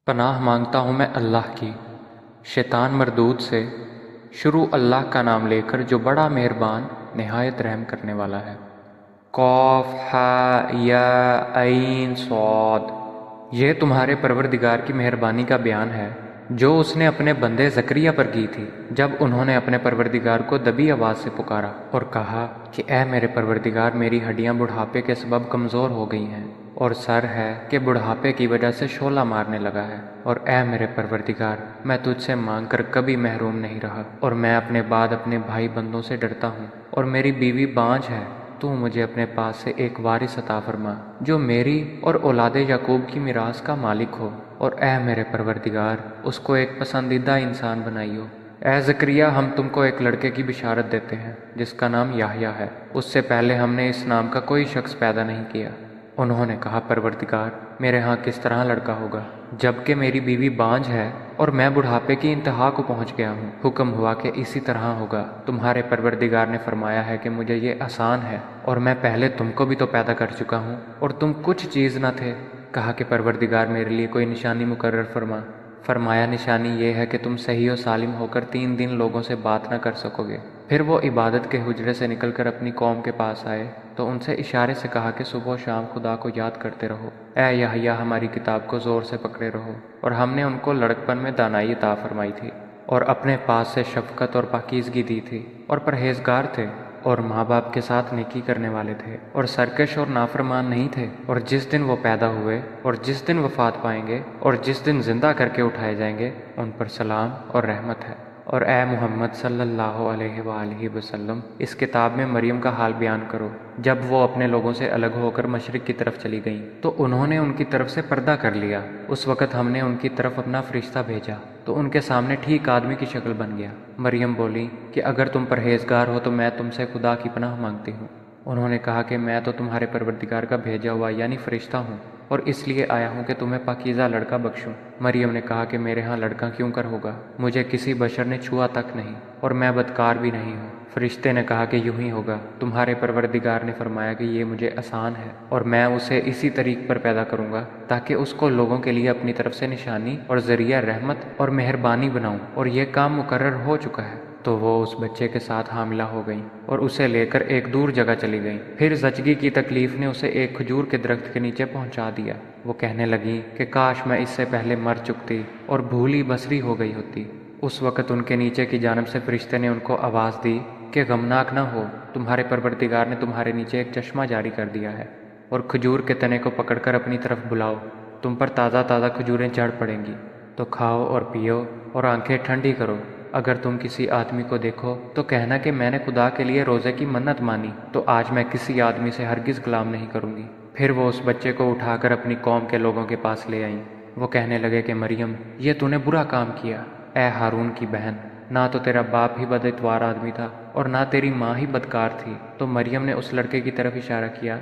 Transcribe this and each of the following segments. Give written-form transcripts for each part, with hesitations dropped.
پناہ مانگتا ہوں میں اللہ کی شیطان مردود سے۔ شروع اللہ کا نام لے کر جو بڑا مہربان نہایت رحم کرنے والا ہے۔ قاف ہا یا عین صاد۔ یہ تمہارے پروردگار کی مہربانی کا بیان ہے جو اس نے اپنے بندے زکریا پر کی تھی جب انہوں نے اپنے پروردگار کو دبی آواز سے پکارا اور کہا کہ اے میرے پروردگار، میری ہڈیاں بڑھاپے کے سبب کمزور ہو گئی ہیں اور سر ہے کہ بڑھاپے کی وجہ سے شعلہ مارنے لگا ہے، اور اے میرے پروردگار، میں تجھ سے مانگ کر کبھی محروم نہیں رہا، اور میں اپنے بعد اپنے بھائی بندوں سے ڈرتا ہوں، اور میری بیوی بانجھ ہے۔ تو مجھے اپنے پاس سے ایک وارث عطا فرما جو میری اور اولاد یعقوب کی میراث کا مالک ہو، اور اے میرے پروردگار، اس کو ایک پسندیدہ انسان بنائیو۔ اے زکریا، ہم تم کو ایک لڑکے کی بشارت دیتے ہیں جس کا نام یحییٰ ہے، اس سے پہلے ہم نے اس نام کا کوئی شخص پیدا نہیں کیا۔ انہوں نے کہا پروردگار، میرے ہاں کس طرح لڑکا ہوگا جبکہ میری بیوی بانجھ ہے اور میں بڑھاپے کی انتہا کو پہنچ گیا ہوں؟ حکم ہوا کہ اسی طرح ہوگا۔ تمہارے پروردگار نے فرمایا ہے کہ مجھے یہ آسان ہے، اور میں پہلے تم کو بھی تو پیدا کر چکا ہوں اور تم کچھ چیز نہ تھے۔ کہا کہ پروردگار میرے لیے کوئی نشانی مقرر فرما۔ فرمایا نشانی یہ ہے کہ تم صحیح و سالم ہو کر 3 دن لوگوں سے بات نہ کر سکو گے۔ پھر وہ عبادت کے حجرے سے نکل کر اپنی قوم کے پاس آئے تو ان سے اشارے سے کہا کہ صبح و شام خدا کو یاد کرتے رہو۔ اے یحییٰ، ہماری کتاب کو زور سے پکڑے رہو، اور ہم نے ان کو لڑکپن میں دانائی عطا فرمائی تھی، اور اپنے پاس سے شفقت اور پاکیزگی دی تھی، اور پرہیزگار تھے، اور ماں باپ کے ساتھ نیکی کرنے والے تھے، اور سرکش اور نافرمان نہیں تھے۔ اور جس دن وہ پیدا ہوئے اور جس دن وفات پائیں گے اور جس دن زندہ کر کے اٹھائے جائیں گے، ان پر سلام اور رحمت ہے۔ اور اے محمد صلی اللہ علیہ وآلہ وسلم، اس کتاب میں مریم کا حال بیان کرو۔ جب وہ اپنے لوگوں سے الگ ہو کر مشرق کی طرف چلی گئیں تو انہوں نے ان کی طرف سے پردہ کر لیا۔ اس وقت ہم نے ان کی طرف اپنا فرشتہ بھیجا تو ان کے سامنے ٹھیک آدمی کی شکل بن گیا۔ مریم بولی کہ اگر تم پرہیزگار ہو تو میں تم سے خدا کی پناہ مانگتی ہوں۔ انہوں نے کہا کہ میں تو تمہارے پروردگار کا بھیجا ہوا یعنی فرشتہ ہوں، اور اس لیے آیا ہوں کہ تمہیں پاکیزہ لڑکا بخشوں۔ مریم نے کہا کہ میرے ہاں لڑکا کیوں کر ہوگا؟ مجھے کسی بشر نے چھوا تک نہیں، اور میں بدکار بھی نہیں ہوں۔ فرشتے نے کہا کہ یوں ہی ہوگا، تمہارے پروردگار نے فرمایا کہ یہ مجھے آسان ہے، اور میں اسے اسی طریق پر پیدا کروں گا تاکہ اس کو لوگوں کے لیے اپنی طرف سے نشانی اور ذریعہ رحمت اور مہربانی بناؤں، اور یہ کام مقرر ہو چکا ہے۔ تو وہ اس بچے کے ساتھ حاملہ ہو گئیں اور اسے لے کر ایک دور جگہ چلی گئیں۔ پھر زچگی کی تکلیف نے اسے ایک کھجور کے درخت کے نیچے پہنچا دیا۔ وہ کہنے لگیں کہ کاش میں اس سے پہلے مر چکتی اور بھولی بسری ہو گئی ہوتی۔ اس وقت ان کے نیچے کی جانب سے فرشتے نے ان کو آواز دی کہ غمناک نہ ہو، تمہارے پروردگار نے تمہارے نیچے ایک چشمہ جاری کر دیا ہے، اور کھجور کے تنے کو پکڑ کر اپنی طرف بلاؤ، تم پر تازہ تازہ کھجوریں جھڑ پڑیں گی، تو کھاؤ اور پیو اور آنکھیں ٹھنڈی کرو۔ اگر تم کسی آدمی کو دیکھو تو کہنا کہ میں نے خدا کے لیے روزے کی منت مانی، تو آج میں کسی آدمی سے ہرگز کلام نہیں کروں گی۔ پھر وہ اس بچے کو اٹھا کر اپنی قوم کے لوگوں کے پاس لے آئیں۔ وہ کہنے لگے کہ مریم، یہ تو نے برا کام کیا۔ اے ہارون کی بہن، نہ تو تیرا باپ ہی بد اتوار آدمی تھا اور نہ تیری ماں ہی بدکار تھی۔ تو مریم نے اس لڑکے کی طرف اشارہ کیا۔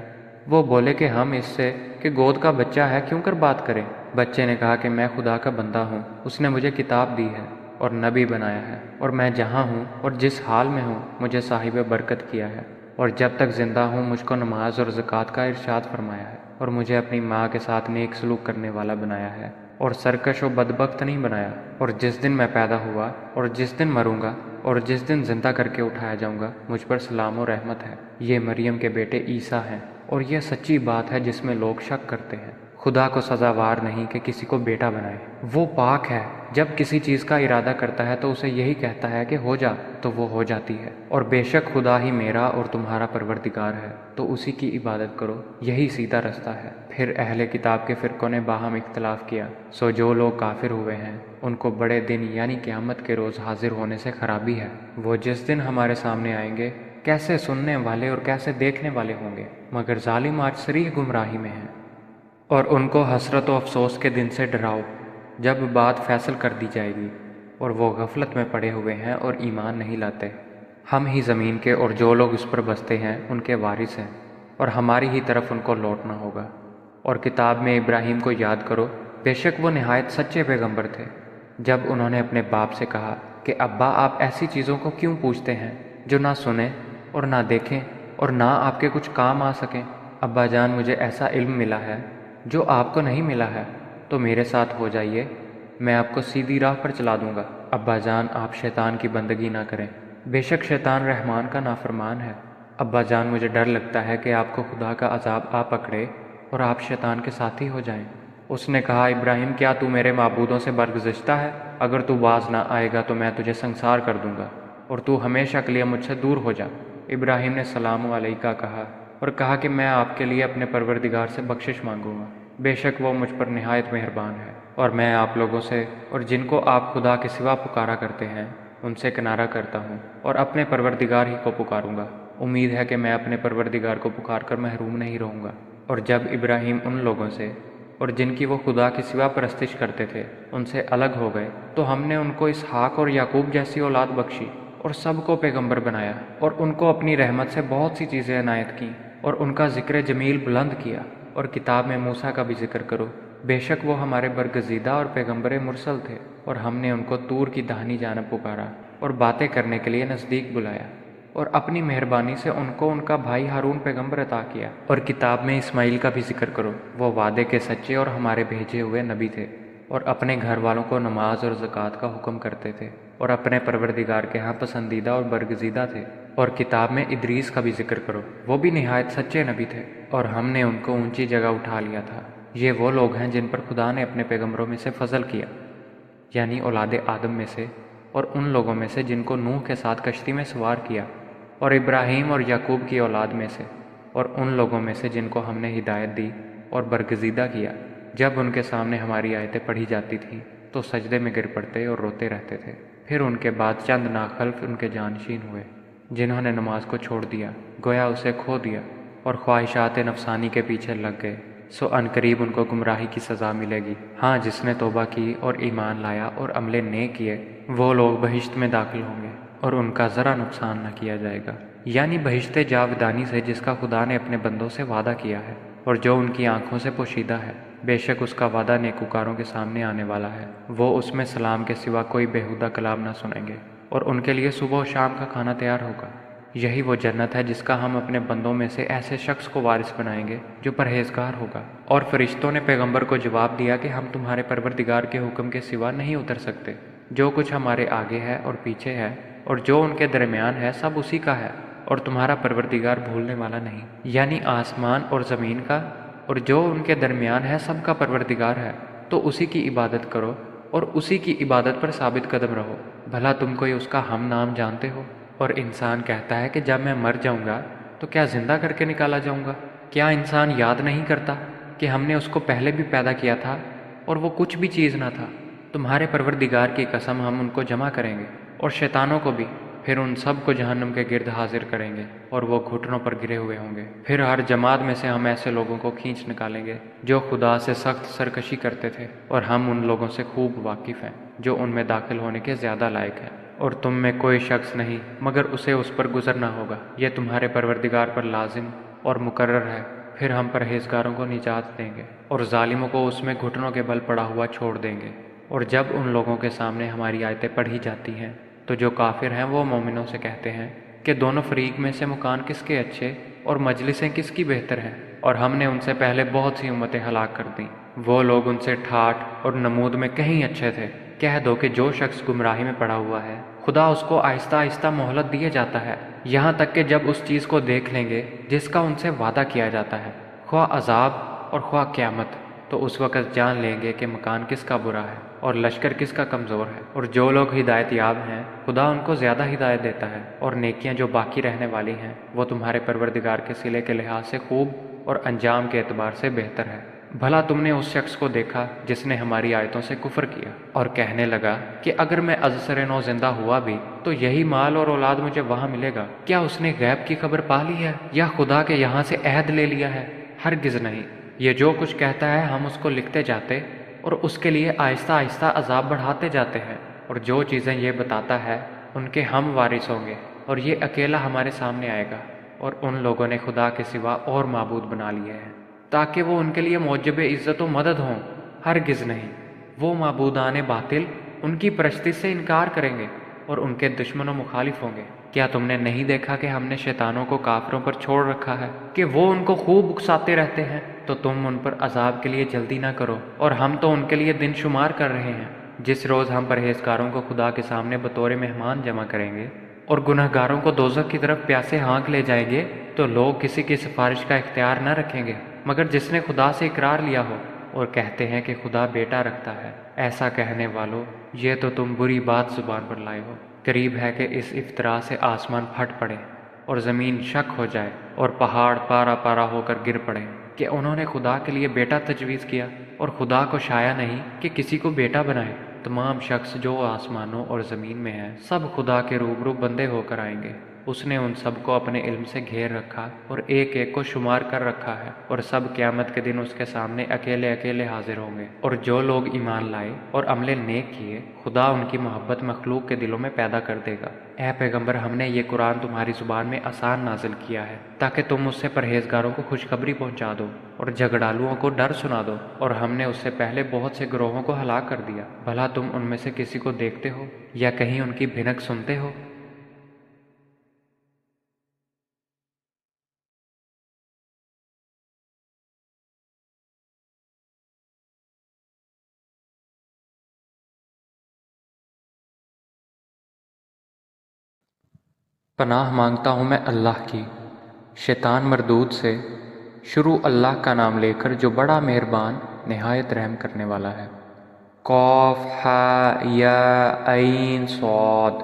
وہ بولے کہ ہم اس سے کہ گود کا بچہ ہے کیوں کر بات کریں؟ بچے نے کہا کہ میں خدا کا بندہ ہوں، اس نے مجھے کتاب دی ہے اور نبی بنایا ہے، اور میں جہاں ہوں اور جس حال میں ہوں مجھے صاحب برکت کیا ہے، اور جب تک زندہ ہوں مجھ کو نماز اور زکوٰۃ کا ارشاد فرمایا ہے، اور مجھے اپنی ماں کے ساتھ نیک سلوک کرنے والا بنایا ہے، اور سرکش و بدبخت نہیں بنایا۔ اور جس دن میں پیدا ہوا اور جس دن مروں گا اور جس دن زندہ کر کے اٹھایا جاؤں گا، مجھ پر سلام و رحمت ہے۔ یہ مریم کے بیٹے عیسیٰ ہیں، اور یہ سچی بات ہے جس میں لوگ شک کرتے ہیں۔ خدا کو سزاوار نہیں کہ کسی کو بیٹا بنائے۔ وہ پاک ہے، جب کسی چیز کا ارادہ کرتا ہے تو اسے یہی کہتا ہے کہ ہو جا، تو وہ ہو جاتی ہے۔ اور بے شک خدا ہی میرا اور تمہارا پروردگار ہے، تو اسی کی عبادت کرو، یہی سیدھا رستہ ہے۔ پھر اہل کتاب کے فرقوں نے باہم اختلاف کیا، سو جو لوگ کافر ہوئے ہیں ان کو بڑے دن یعنی قیامت کے روز حاضر ہونے سے خرابی ہے۔ وہ جس دن ہمارے سامنے آئیں گے کیسے سننے والے اور کیسے دیکھنے والے ہوں گے، مگر ظالم آج صریح گمراہی میں ہیں۔ اور ان کو حسرت و افسوس کے دن سے ڈراؤ جب بات فیصل کر دی جائے گی، اور وہ غفلت میں پڑے ہوئے ہیں اور ایمان نہیں لاتے۔ ہم ہی زمین کے اور جو لوگ اس پر بستے ہیں ان کے وارث ہیں، اور ہماری ہی طرف ان کو لوٹنا ہوگا۔ اور کتاب میں ابراہیم کو یاد کرو، بے شک وہ نہایت سچے پیغمبر تھے۔ جب انہوں نے اپنے باپ سے کہا کہ ابا، آپ ایسی چیزوں کو کیوں پوچھتے ہیں جو نہ سنیں اور نہ دیکھیں اور نہ آپ کے کچھ کام آ سکیں؟ ابا جان، مجھے ایسا علم ملا ہے جو آپ کو نہیں ملا ہے، تو میرے ساتھ ہو جائیے، میں آپ کو سیدھی راہ پر چلا دوں گا۔ ابا جان، آپ شیطان کی بندگی نہ کریں، بے شک شیطان رحمان کا نافرمان ہے۔ ابا جان، مجھے ڈر لگتا ہے کہ آپ کو خدا کا عذاب آ پکڑے اور آپ شیطان کے ساتھی ہو جائیں۔ اس نے کہا، ابراہیم، کیا تو میرے معبودوں سے برگزشتہ ہے؟ اگر تو باز نہ آئے گا تو میں تجھے سنسار کر دوں گا اور تو ہمیشہ کے لیے مجھ سے دور ہو جا۔ ابراہیم نے سلام علیکہ کہا اور کہا کہ میں آپ کے لیے اپنے پروردگار سے بخشش مانگوں گا، بے شک وہ مجھ پر نہایت مہربان ہے، اور میں آپ لوگوں سے اور جن کو آپ خدا کے سوا پکارا کرتے ہیں ان سے کنارہ کرتا ہوں اور اپنے پروردگار ہی کو پکاروں گا۔ امید ہے کہ میں اپنے پروردگار کو پکار کر محروم نہیں رہوں گا۔ اور جب ابراہیم ان لوگوں سے اور جن کی وہ خدا کے سوا پرستش کرتے تھے ان سے الگ ہو گئے تو ہم نے ان کو اسحاق اور یعقوب جیسی اولاد بخشی اور سب کو پیغمبر بنایا، اور ان کو اپنی رحمت سے بہت سی چیزیں عنایت کیں اور ان کا ذکر جمیل بلند کیا۔ اور کتاب میں موسیٰ کا بھی ذکر کرو، بے شک وہ ہمارے برگزیدہ اور پیغمبر مرسل تھے، اور ہم نے ان کو طور کی داہنی جانب پکارا اور باتیں کرنے کے لیے نزدیک بلایا، اور اپنی مہربانی سے ان کو ان کا بھائی ہارون پیغمبر عطا کیا۔ اور کتاب میں اسماعیل کا بھی ذکر کرو، وہ وعدے کے سچے اور ہمارے بھیجے ہوئے نبی تھے، اور اپنے گھر والوں کو نماز اور زکوٰۃ کا حکم کرتے تھے، اور اپنے پروردگار کے ہاں پسندیدہ اور برگزیدہ تھے۔ اور کتاب میں ادریس کا بھی ذکر کرو، وہ بھی نہایت سچے نبی تھے، اور ہم نے ان کو اونچی جگہ اٹھا لیا تھا۔ یہ وہ لوگ ہیں جن پر خدا نے اپنے پیغمبروں میں سے فضل کیا، یعنی اولاد آدم میں سے، اور ان لوگوں میں سے جن کو نوح کے ساتھ کشتی میں سوار کیا، اور ابراہیم اور یعقوب کی اولاد میں سے، اور ان لوگوں میں سے جن کو ہم نے ہدایت دی اور برگزیدہ کیا۔ جب ان کے سامنے ہماری آیتیں پڑھی جاتی تھیں تو سجدے میں گر پڑتے اور روتے رہتے تھے۔ پھر ان کے بعد چند ناخلف ان کے جانشین ہوئے جنہوں نے نماز کو چھوڑ دیا، گویا اسے کھو دیا، اور خواہشات نفسانی کے پیچھے لگ گئے، سو عنقریب ان کو گمراہی کی سزا ملے گی۔ ہاں، جس نے توبہ کی اور ایمان لایا اور عمل نیک کیے، وہ لوگ بہشت میں داخل ہوں گے اور ان کا ذرا نقصان نہ کیا جائے گا، یعنی بہشت جاودانی سے جس کا خدا نے اپنے بندوں سے وعدہ کیا ہے اور جو ان کی آنکھوں سے پوشیدہ ہے۔ بے شک اس کا وعدہ نیکوکاروں کے سامنے آنے والا ہے، وہ اس میں سلام کے سوا کوئی بیہودہ کلام نہ سنیں گے، اور ان کے لیے صبح و شام کا کھانا تیار ہوگا۔ یہی وہ جنت ہے جس کا ہم اپنے بندوں میں سے ایسے شخص کو وارث بنائیں گے جو پرہیزگار ہوگا۔ اور فرشتوں نے پیغمبر کو جواب دیا کہ ہم تمہارے پروردگار کے حکم کے سوا نہیں اتر سکتے، جو کچھ ہمارے آگے ہے اور پیچھے ہے اور جو ان کے درمیان ہے سب اسی کا ہے، اور تمہارا پروردگار بھولنے والا نہیں، یعنی آسمان اور زمین کا اور جو ان کے درمیان ہے سب کا پروردگار ہے، تو اسی کی عبادت کرو اور اسی کی عبادت پر ثابت قدم رہو۔ بھلا تم کوئی اس کا ہم نام جانتے ہو؟ اور انسان کہتا ہے کہ جب میں مر جاؤں گا تو کیا زندہ کر کے نکالا جاؤں گا؟ کیا انسان یاد نہیں کرتا کہ ہم نے اس کو پہلے بھی پیدا کیا تھا اور وہ کچھ بھی چیز نہ تھا؟ تمہارے پروردگار کی قسم، ہم ان کو جمع کریں گے اور شیطانوں کو بھی، پھر ان سب کو جہنم کے گرد حاضر کریں گے اور وہ گھٹنوں پر گرے ہوئے ہوں گے۔ پھر ہر جماعت میں سے ہم ایسے لوگوں کو کھینچ نکالیں گے جو خدا سے سخت سرکشی کرتے تھے، اور ہم ان لوگوں سے خوب واقف ہیں جو ان میں داخل ہونے کے زیادہ لائق ہیں۔ اور تم میں کوئی شخص نہیں مگر اسے اس پر گزرنا ہوگا، یہ تمہارے پروردگار پر لازم اور مقرر ہے۔ پھر ہم پرہیزگاروں کو نجات دیں گے اور ظالموں کو اس میں گھٹنوں کے بل پڑا ہوا چھوڑ دیں گے۔ اور جب ان لوگوں کے سامنے ہماری آیتیں پڑھی جاتی ہیں تو جو کافر ہیں وہ مومنوں سے کہتے ہیں کہ دونوں فریق میں سے مکان کس کے اچھے اور مجلسیں کس کی بہتر ہیں، اور ہم نے ان سے پہلے بہت سی امتیں ہلاک کر دیں، وہ لوگ ان سے ٹھاٹھ اور نمود میں کہیں اچھے تھے۔ کہہ دو کہ جو شخص گمراہی میں پڑا ہوا ہے خدا اس کو آہستہ آہستہ مہلت دیے جاتا ہے، یہاں تک کہ جب اس چیز کو دیکھ لیں گے جس کا ان سے وعدہ کیا جاتا ہے، خواہ عذاب اور خواہ قیامت، تو اس وقت جان لیں گے کہ مکان کس کا برا ہے اور لشکر کس کا کمزور ہے۔ اور جو لوگ ہدایت یاب ہیں خدا ان کو زیادہ ہدایت دیتا ہے، اور نیکیاں جو باقی رہنے والی ہیں وہ تمہارے پروردگار کے صلے کے لحاظ سے خوب اور انجام کے اعتبار سے بہتر ہے۔ بھلا تم نے اس شخص کو دیکھا جس نے ہماری آیتوں سے کفر کیا اور کہنے لگا کہ اگر میں ازسر نو زندہ ہوا بھی تو یہی مال اور اولاد مجھے وہاں ملے گا؟ کیا اس نے غیب کی خبر پا لی ہے یا خدا کے یہاں سے عہد لے لیا ہے؟ ہرگز نہیں، یہ جو کچھ کہتا ہے ہم اس کو لکھتے جاتے اور اس کے لیے آہستہ آہستہ عذاب بڑھاتے جاتے ہیں، اور جو چیزیں یہ بتاتا ہے ان کے ہم وارث ہوں گے، اور یہ اکیلا ہمارے سامنے آئے گا۔ اور ان لوگوں نے خدا کے سوا اور معبود بنا لیے ہیں تاکہ وہ ان کے لیے موجب عزت و مدد ہوں، ہرگز نہیں، وہ معبودان باطل ان کی پرستی سے انکار کریں گے اور ان کے دشمن و مخالف ہوں گے۔ کیا تم نے نہیں دیکھا کہ ہم نے شیطانوں کو کافروں پر چھوڑ رکھا ہے کہ وہ ان کو خوب اکساتے رہتے ہیں؟ تو تم ان پر عذاب کے لیے جلدی نہ کرو، اور ہم تو ان کے لیے دن شمار کر رہے ہیں۔ جس روز ہم پرہیزگاروں کو خدا کے سامنے بطور مہمان جمع کریں گے اور گنہگاروں کو دوزخ کی طرف پیاسے ہانک لے جائیں گے، تو لوگ کسی کی سفارش کا اختیار نہ رکھیں گے مگر جس نے خدا سے اقرار لیا ہو، اور کہتے ہیں کہ خدا بیٹا رکھتا ہے۔ ایسا کہنے والو، یہ تو تم بری بات زبان پر لائے ہو۔ قریب ہے کہ اس افطرا سے آسمان پھٹ پڑے اور زمین شک ہو جائے اور پہاڑ پارا پارا ہو کر گر پڑے کہ انہوں نے خدا کے لیے بیٹا تجویز کیا، اور خدا کو شایع نہیں کہ کسی کو بیٹا بنائے۔ تمام شخص جو آسمانوں اور زمین میں ہیں سب خدا کے روبرو بندے ہو کر آئیں گے۔ اس نے ان سب کو اپنے علم سے گھیر رکھا اور ایک ایک کو شمار کر رکھا ہے، اور سب قیامت کے دن اس کے سامنے اکیلے اکیلے حاضر ہوں گے۔ اور جو لوگ ایمان لائے اور عمل نیک کیے، خدا ان کی محبت مخلوق کے دلوں میں پیدا کر دے گا۔ اے پیغمبر، ہم نے یہ قرآن تمہاری زبان میں آسان نازل کیا ہے تاکہ تم اس سے پرہیزگاروں کو خوشخبری پہنچا دو اور جھگڑالوؤں کو ڈر سنا دو، اور ہم نے اس سے پہلے بہت سے گروہوں کو ہلاک کر دیا۔ بھلا تم ان میں سے کسی کو دیکھتے ہو یا کہیں ان کی بھنک سنتے ہو؟ پناہ مانگتا ہوں میں اللہ کی شیطان مردود سے۔ شروع اللہ کا نام لے کر جو بڑا مہربان نہایت رحم کرنے والا ہے۔ قاف ہا یا عین صاد۔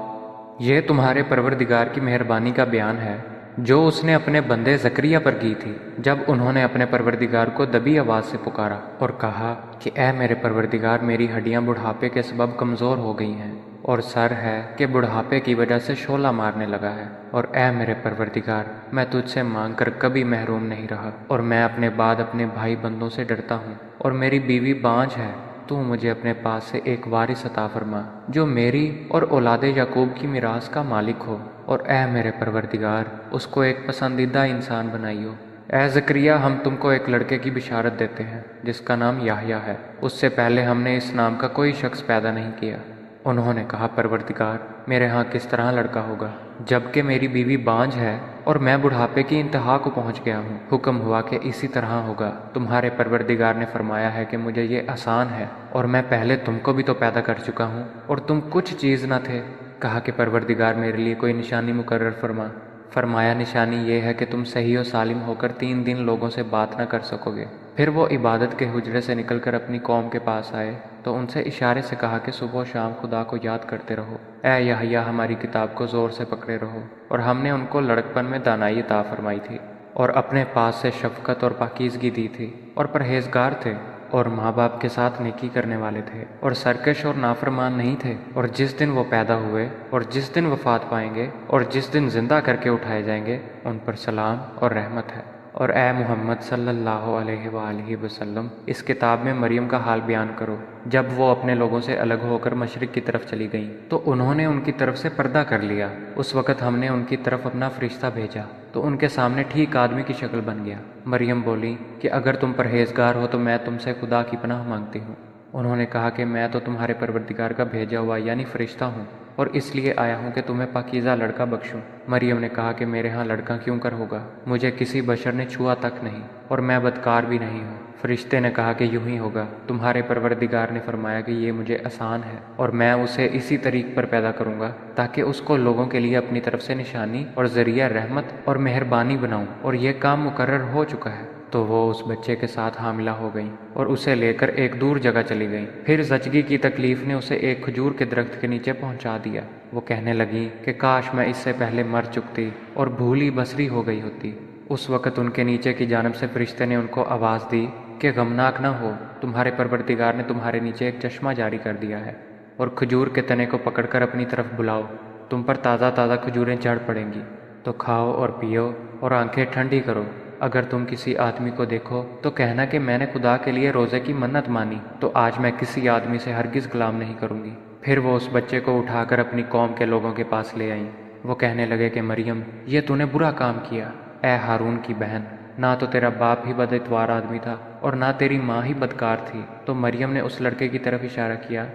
یہ تمہارے پروردگار کی مہربانی کا بیان ہے جو اس نے اپنے بندے زکریا پر کی تھی جب انہوں نے اپنے پروردگار کو دبی آواز سے پکارا اور کہا کہ اے میرے پروردگار، میری ہڈیاں بڑھاپے کے سبب کمزور ہو گئی ہیں، اور سر ہے کہ بڑھاپے کی وجہ سے شعلہ مارنے لگا ہے، اور اے میرے پروردگار، میں تجھ سے مانگ کر کبھی محروم نہیں رہا، اور میں اپنے بعد اپنے بھائی بندوں سے ڈرتا ہوں، اور میری بیوی بانجھ ہے۔ تو مجھے اپنے پاس سے ایک وارث عطا فرما جو میری اور اولاد یعقوب کی میراث کا مالک ہو، اور اے میرے پروردگار، اس کو ایک پسندیدہ انسان بنائیو۔ اے زکریا، ہم تم کو ایک لڑکے کی بشارت دیتے ہیں جس کا نام یحییٰ ہے۔ اس سے پہلے ہم نے اس نام کا کوئی شخص پیدا نہیں کیا۔ انہوں نے کہا، پروردگار، میرے ہاں کس طرح لڑکا ہوگا جبکہ میری بیوی بانجھ ہے اور میں بڑھاپے کی انتہا کو پہنچ گیا ہوں؟ حکم ہوا کہ اسی طرح ہوگا۔ تمہارے پروردگار نے فرمایا ہے کہ مجھے یہ آسان ہے، اور میں پہلے تم کو بھی تو پیدا کر چکا ہوں اور تم کچھ چیز نہ تھے۔ کہا کہ پروردگار، میرے لیے کوئی نشانی مقرر فرما۔ فرمایا، نشانی یہ ہے کہ تم صحیح و سالم ہو کر 3 دن لوگوں سے بات نہ کر سکو گے۔ پھر وہ عبادت کے حجرے سے نکل کر اپنی قوم کے پاس آئے تو ان سے اشارے سے کہا کہ صبح و شام خدا کو یاد کرتے رہو۔ اے یحییٰ، ہماری کتاب کو زور سے پکڑے رہو، اور ہم نے ان کو لڑکپن میں دانائی عطا فرمائی تھی، اور اپنے پاس سے شفقت اور پاکیزگی دی تھی، اور پرہیزگار تھے، اور ماں باپ کے ساتھ نیکی کرنے والے تھے، اور سرکش اور نافرمان نہیں تھے۔ اور جس دن وہ پیدا ہوئے اور جس دن وفات پائیں گے اور جس دن زندہ کر کے اٹھائے جائیں گے، ان پر سلام اور رحمت ہے۔ اور اے محمد صلی اللہ علیہ وآلہ وسلم، اس کتاب میں مریم کا حال بیان کرو۔ جب وہ اپنے لوگوں سے الگ ہو کر مشرق کی طرف چلی گئیں تو انہوں نے ان کی طرف سے پردہ کر لیا۔ اس وقت ہم نے ان کی طرف اپنا فرشتہ بھیجا تو ان کے سامنے ٹھیک آدمی کی شکل بن گیا۔ مریم بولی کہ اگر تم پرہیزگار ہو تو میں تم سے خدا کی پناہ مانگتی ہوں۔ انہوں نے کہا کہ میں تو تمہارے پروردگار کا بھیجا ہوا یعنی فرشتہ ہوں، اور اس لیے آیا ہوں کہ تمہیں پاکیزہ لڑکا بخشوں۔ مریم نے کہا کہ میرے ہاں لڑکا کیوں کر ہوگا؟ مجھے کسی بشر نے چھوا تک نہیں، اور میں بدکار بھی نہیں ہوں۔ فرشتے نے کہا کہ یوں ہی ہوگا، تمہارے پروردگار نے فرمایا کہ یہ مجھے آسان ہے، اور میں اسے اسی طریق پر پیدا کروں گا تاکہ اس کو لوگوں کے لیے اپنی طرف سے نشانی اور ذریعہ رحمت اور مہربانی بناؤں، اور یہ کام مقرر ہو چکا ہے۔ تو وہ اس بچے کے ساتھ حاملہ ہو گئیں اور اسے لے کر ایک دور جگہ چلی گئیں۔ پھر زچگی کی تکلیف نے اسے ایک کھجور کے درخت کے نیچے پہنچا دیا۔ وہ کہنے لگی کہ کاش میں اس سے پہلے مر چکتی اور بھولی بسری ہو گئی ہوتی۔ اس وقت ان کے نیچے کی جانب سے فرشتے نے ان کو آواز دی کہ غمناک نہ ہو، تمہارے پروردگار نے تمہارے نیچے ایک چشمہ جاری کر دیا ہے، اور کھجور کے تنے کو پکڑ کر اپنی طرف بلاؤ، تم پر تازہ تازہ کھجوریں چڑھ پڑیں گی، تو کھاؤ اور پیو اور آنکھیں ٹھنڈی کرو۔ اگر تم کسی آدمی کو دیکھو تو کہنا کہ میں نے خدا کے لیے روزے کی منت مانی، تو آج میں کسی آدمی سے ہرگز کلام نہیں کروں گی۔ پھر وہ اس بچے کو اٹھا کر اپنی قوم کے لوگوں کے پاس لے آئیں۔ وہ کہنے لگے کہ مریم، یہ تو نے برا کام کیا۔ اے ہارون کی بہن، نہ تو تیرا باپ ہی بد اتوار آدمی تھا اور نہ تیری ماں ہی بدکار تھی۔ تو مریم نے اس لڑکے کی طرف اشارہ کیا۔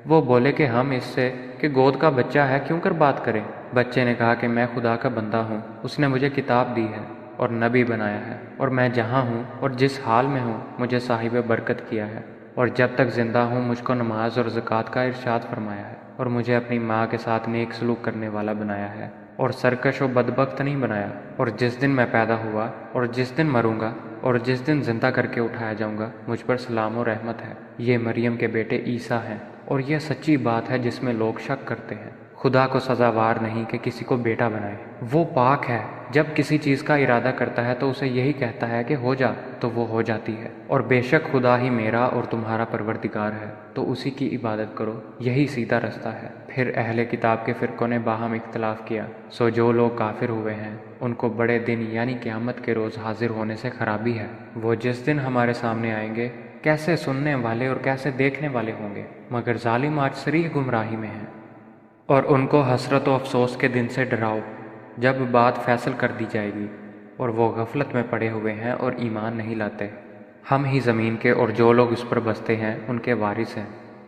وہ بولے کہ ہم اس سے کہ گود کا بچہ ہے کیوں کر بات کریں؟ بچے نے کہا کہ میں خدا کا بندہ ہوں، اس نے مجھے کتاب دی ہے اور نبی بنایا ہے، اور میں جہاں ہوں اور جس حال میں ہوں مجھے صاحب برکت کیا ہے، اور جب تک زندہ ہوں مجھ کو نماز اور زکوٰۃ کا ارشاد فرمایا ہے، اور مجھے اپنی ماں کے ساتھ نیک سلوک کرنے والا بنایا ہے، اور سرکش و بدبخت نہیں بنایا، اور جس دن میں پیدا ہوا اور جس دن مروں گا اور جس دن زندہ کر کے اٹھایا جاؤں گا مجھ پر سلام و رحمت ہے۔ یہ مریم کے بیٹے عیسیٰ ہیں، اور یہ سچی بات ہے جس میں لوگ شک کرتے ہیں۔ خدا کو سزاوار نہیں کہ کسی کو بیٹا بنائے، وہ پاک ہے، جب کسی چیز کا ارادہ کرتا ہے تو اسے یہی کہتا ہے کہ ہو جا تو وہ ہو جاتی ہے، اور بے شک خدا ہی میرا اور تمہارا پروردگار ہے، تو اسی کی عبادت کرو، یہی سیدھا رستہ ہے۔ پھر اہل کتاب کے فرقوں نے باہم اختلاف کیا، سو جو لوگ کافر ہوئے ہیں ان کو بڑے دن یعنی قیامت کے روز حاضر ہونے سے خرابی ہے۔ وہ جس دن ہمارے سامنے آئیں گے کیسے سننے والے اور کیسے دیکھنے والے ہوں گے، مگر ظالم آج صریح گمراہی میں ہیں۔ اور ان کو حسرت و افسوس کے دن سے ڈراؤ جب بات فیصل کر دی جائے گی، اور وہ غفلت میں پڑے ہوئے ہیں اور ایمان نہیں لاتے۔ ہم ہی زمین کے اور جو لوگ اس پر بستے ہیں ان کے وارث ہیں،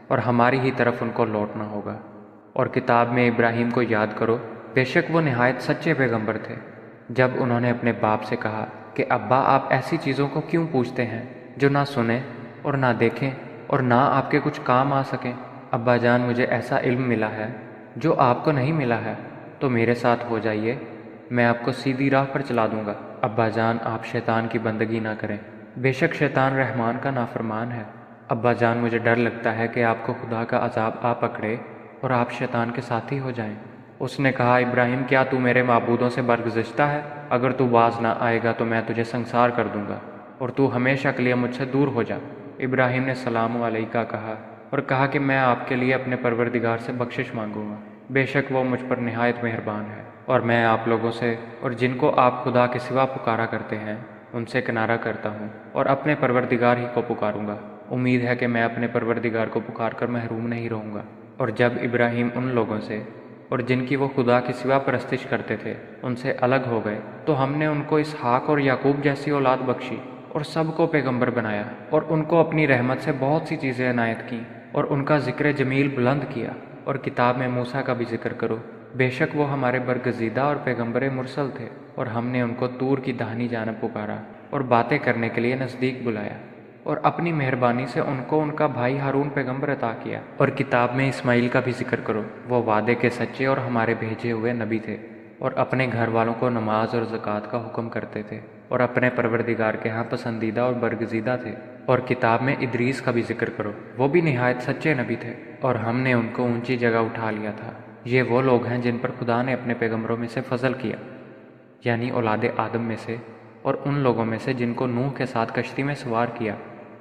اور ہماری ہی طرف ان کو لوٹنا ہوگا۔ اور کتاب میں ابراہیم کو یاد کرو، بے شک وہ نہایت سچے پیغمبر تھے، جب انہوں نے اپنے باپ سے کہا کہ ابا آپ ایسی چیزوں کو کیوں پوچھتے ہیں جو نہ سنیں اور نہ دیکھیں اور نہ آپ کے کچھ کام آ سکیں۔ ابا جان مجھے ایسا علم ملا ہے جو آپ کو نہیں ملا ہے، تو میرے ساتھ ہو جائیے، میں آپ کو سیدھی راہ پر چلا دوں گا۔ ابا جان آپ شیطان کی بندگی نہ کریں، بے شک شیطان رحمان کا نافرمان ہے۔ ابا جان مجھے ڈر لگتا ہے کہ آپ کو خدا کا عذاب آ پکڑے اور آپ شیطان کے ساتھی ہو جائیں۔ اس نے کہا ابراہیم کیا تو میرے معبودوں سے برگزشتہ ہے؟ اگر تو باز نہ آئے گا تو میں تجھے سنسار کر دوں گا، اور تو ہمیشہ کے لیے مجھ سے دور ہو جا۔ ابراہیم نے سلام علیکہ کہا اور کہا کہ میں آپ کے لیے اپنے پروردگار سے بخشش مانگوں گا، بے شک وہ مجھ پر نہایت مہربان ہے۔ اور میں آپ لوگوں سے اور جن کو آپ خدا کے سوا پکارا کرتے ہیں ان سے کنارہ کرتا ہوں، اور اپنے پروردگار ہی کو پکاروں گا۔ امید ہے کہ میں اپنے پروردگار کو پکار کر محروم نہیں رہوں گا۔ اور جب ابراہیم ان لوگوں سے اور جن کی وہ خدا کے سوا پرستش کرتے تھے ان سے الگ ہو گئے تو ہم نے ان کو اسحاق اور یعقوب جیسی اولاد بخشی، اور سب کو پیغمبر بنایا، اور ان کو اپنی رحمت سے بہت سی چیزیں عنایت کیں، اور ان کا ذکر جمیل بلند کیا۔ اور کتاب میں موسیٰ کا بھی ذکر کرو، بے شک وہ ہمارے برگزیدہ اور پیغمبر مرسل تھے، اور ہم نے ان کو طور کی داہنی جانب پکارا اور باتیں کرنے کے لیے نزدیک بلایا، اور اپنی مہربانی سے ان کو ان کا بھائی ہارون پیغمبر عطا کیا۔ اور کتاب میں اسماعیل کا بھی ذکر کرو، وہ وعدے کے سچے اور ہمارے بھیجے ہوئے نبی تھے، اور اپنے گھر والوں کو نماز اور زکوٰۃ کا حکم کرتے تھے، اور اپنے پروردگار کے ہاں پسندیدہ اور برگزیدہ تھے۔ اور کتاب میں ادریس کا بھی ذکر کرو، وہ بھی نہایت سچے نبی تھے، اور ہم نے ان کو اونچی جگہ اٹھا لیا تھا۔ یہ وہ لوگ ہیں جن پر خدا نے اپنے پیغمبروں میں سے فضل کیا، یعنی اولاد آدم میں سے، اور ان لوگوں میں سے جن کو نوح کے ساتھ کشتی میں سوار کیا،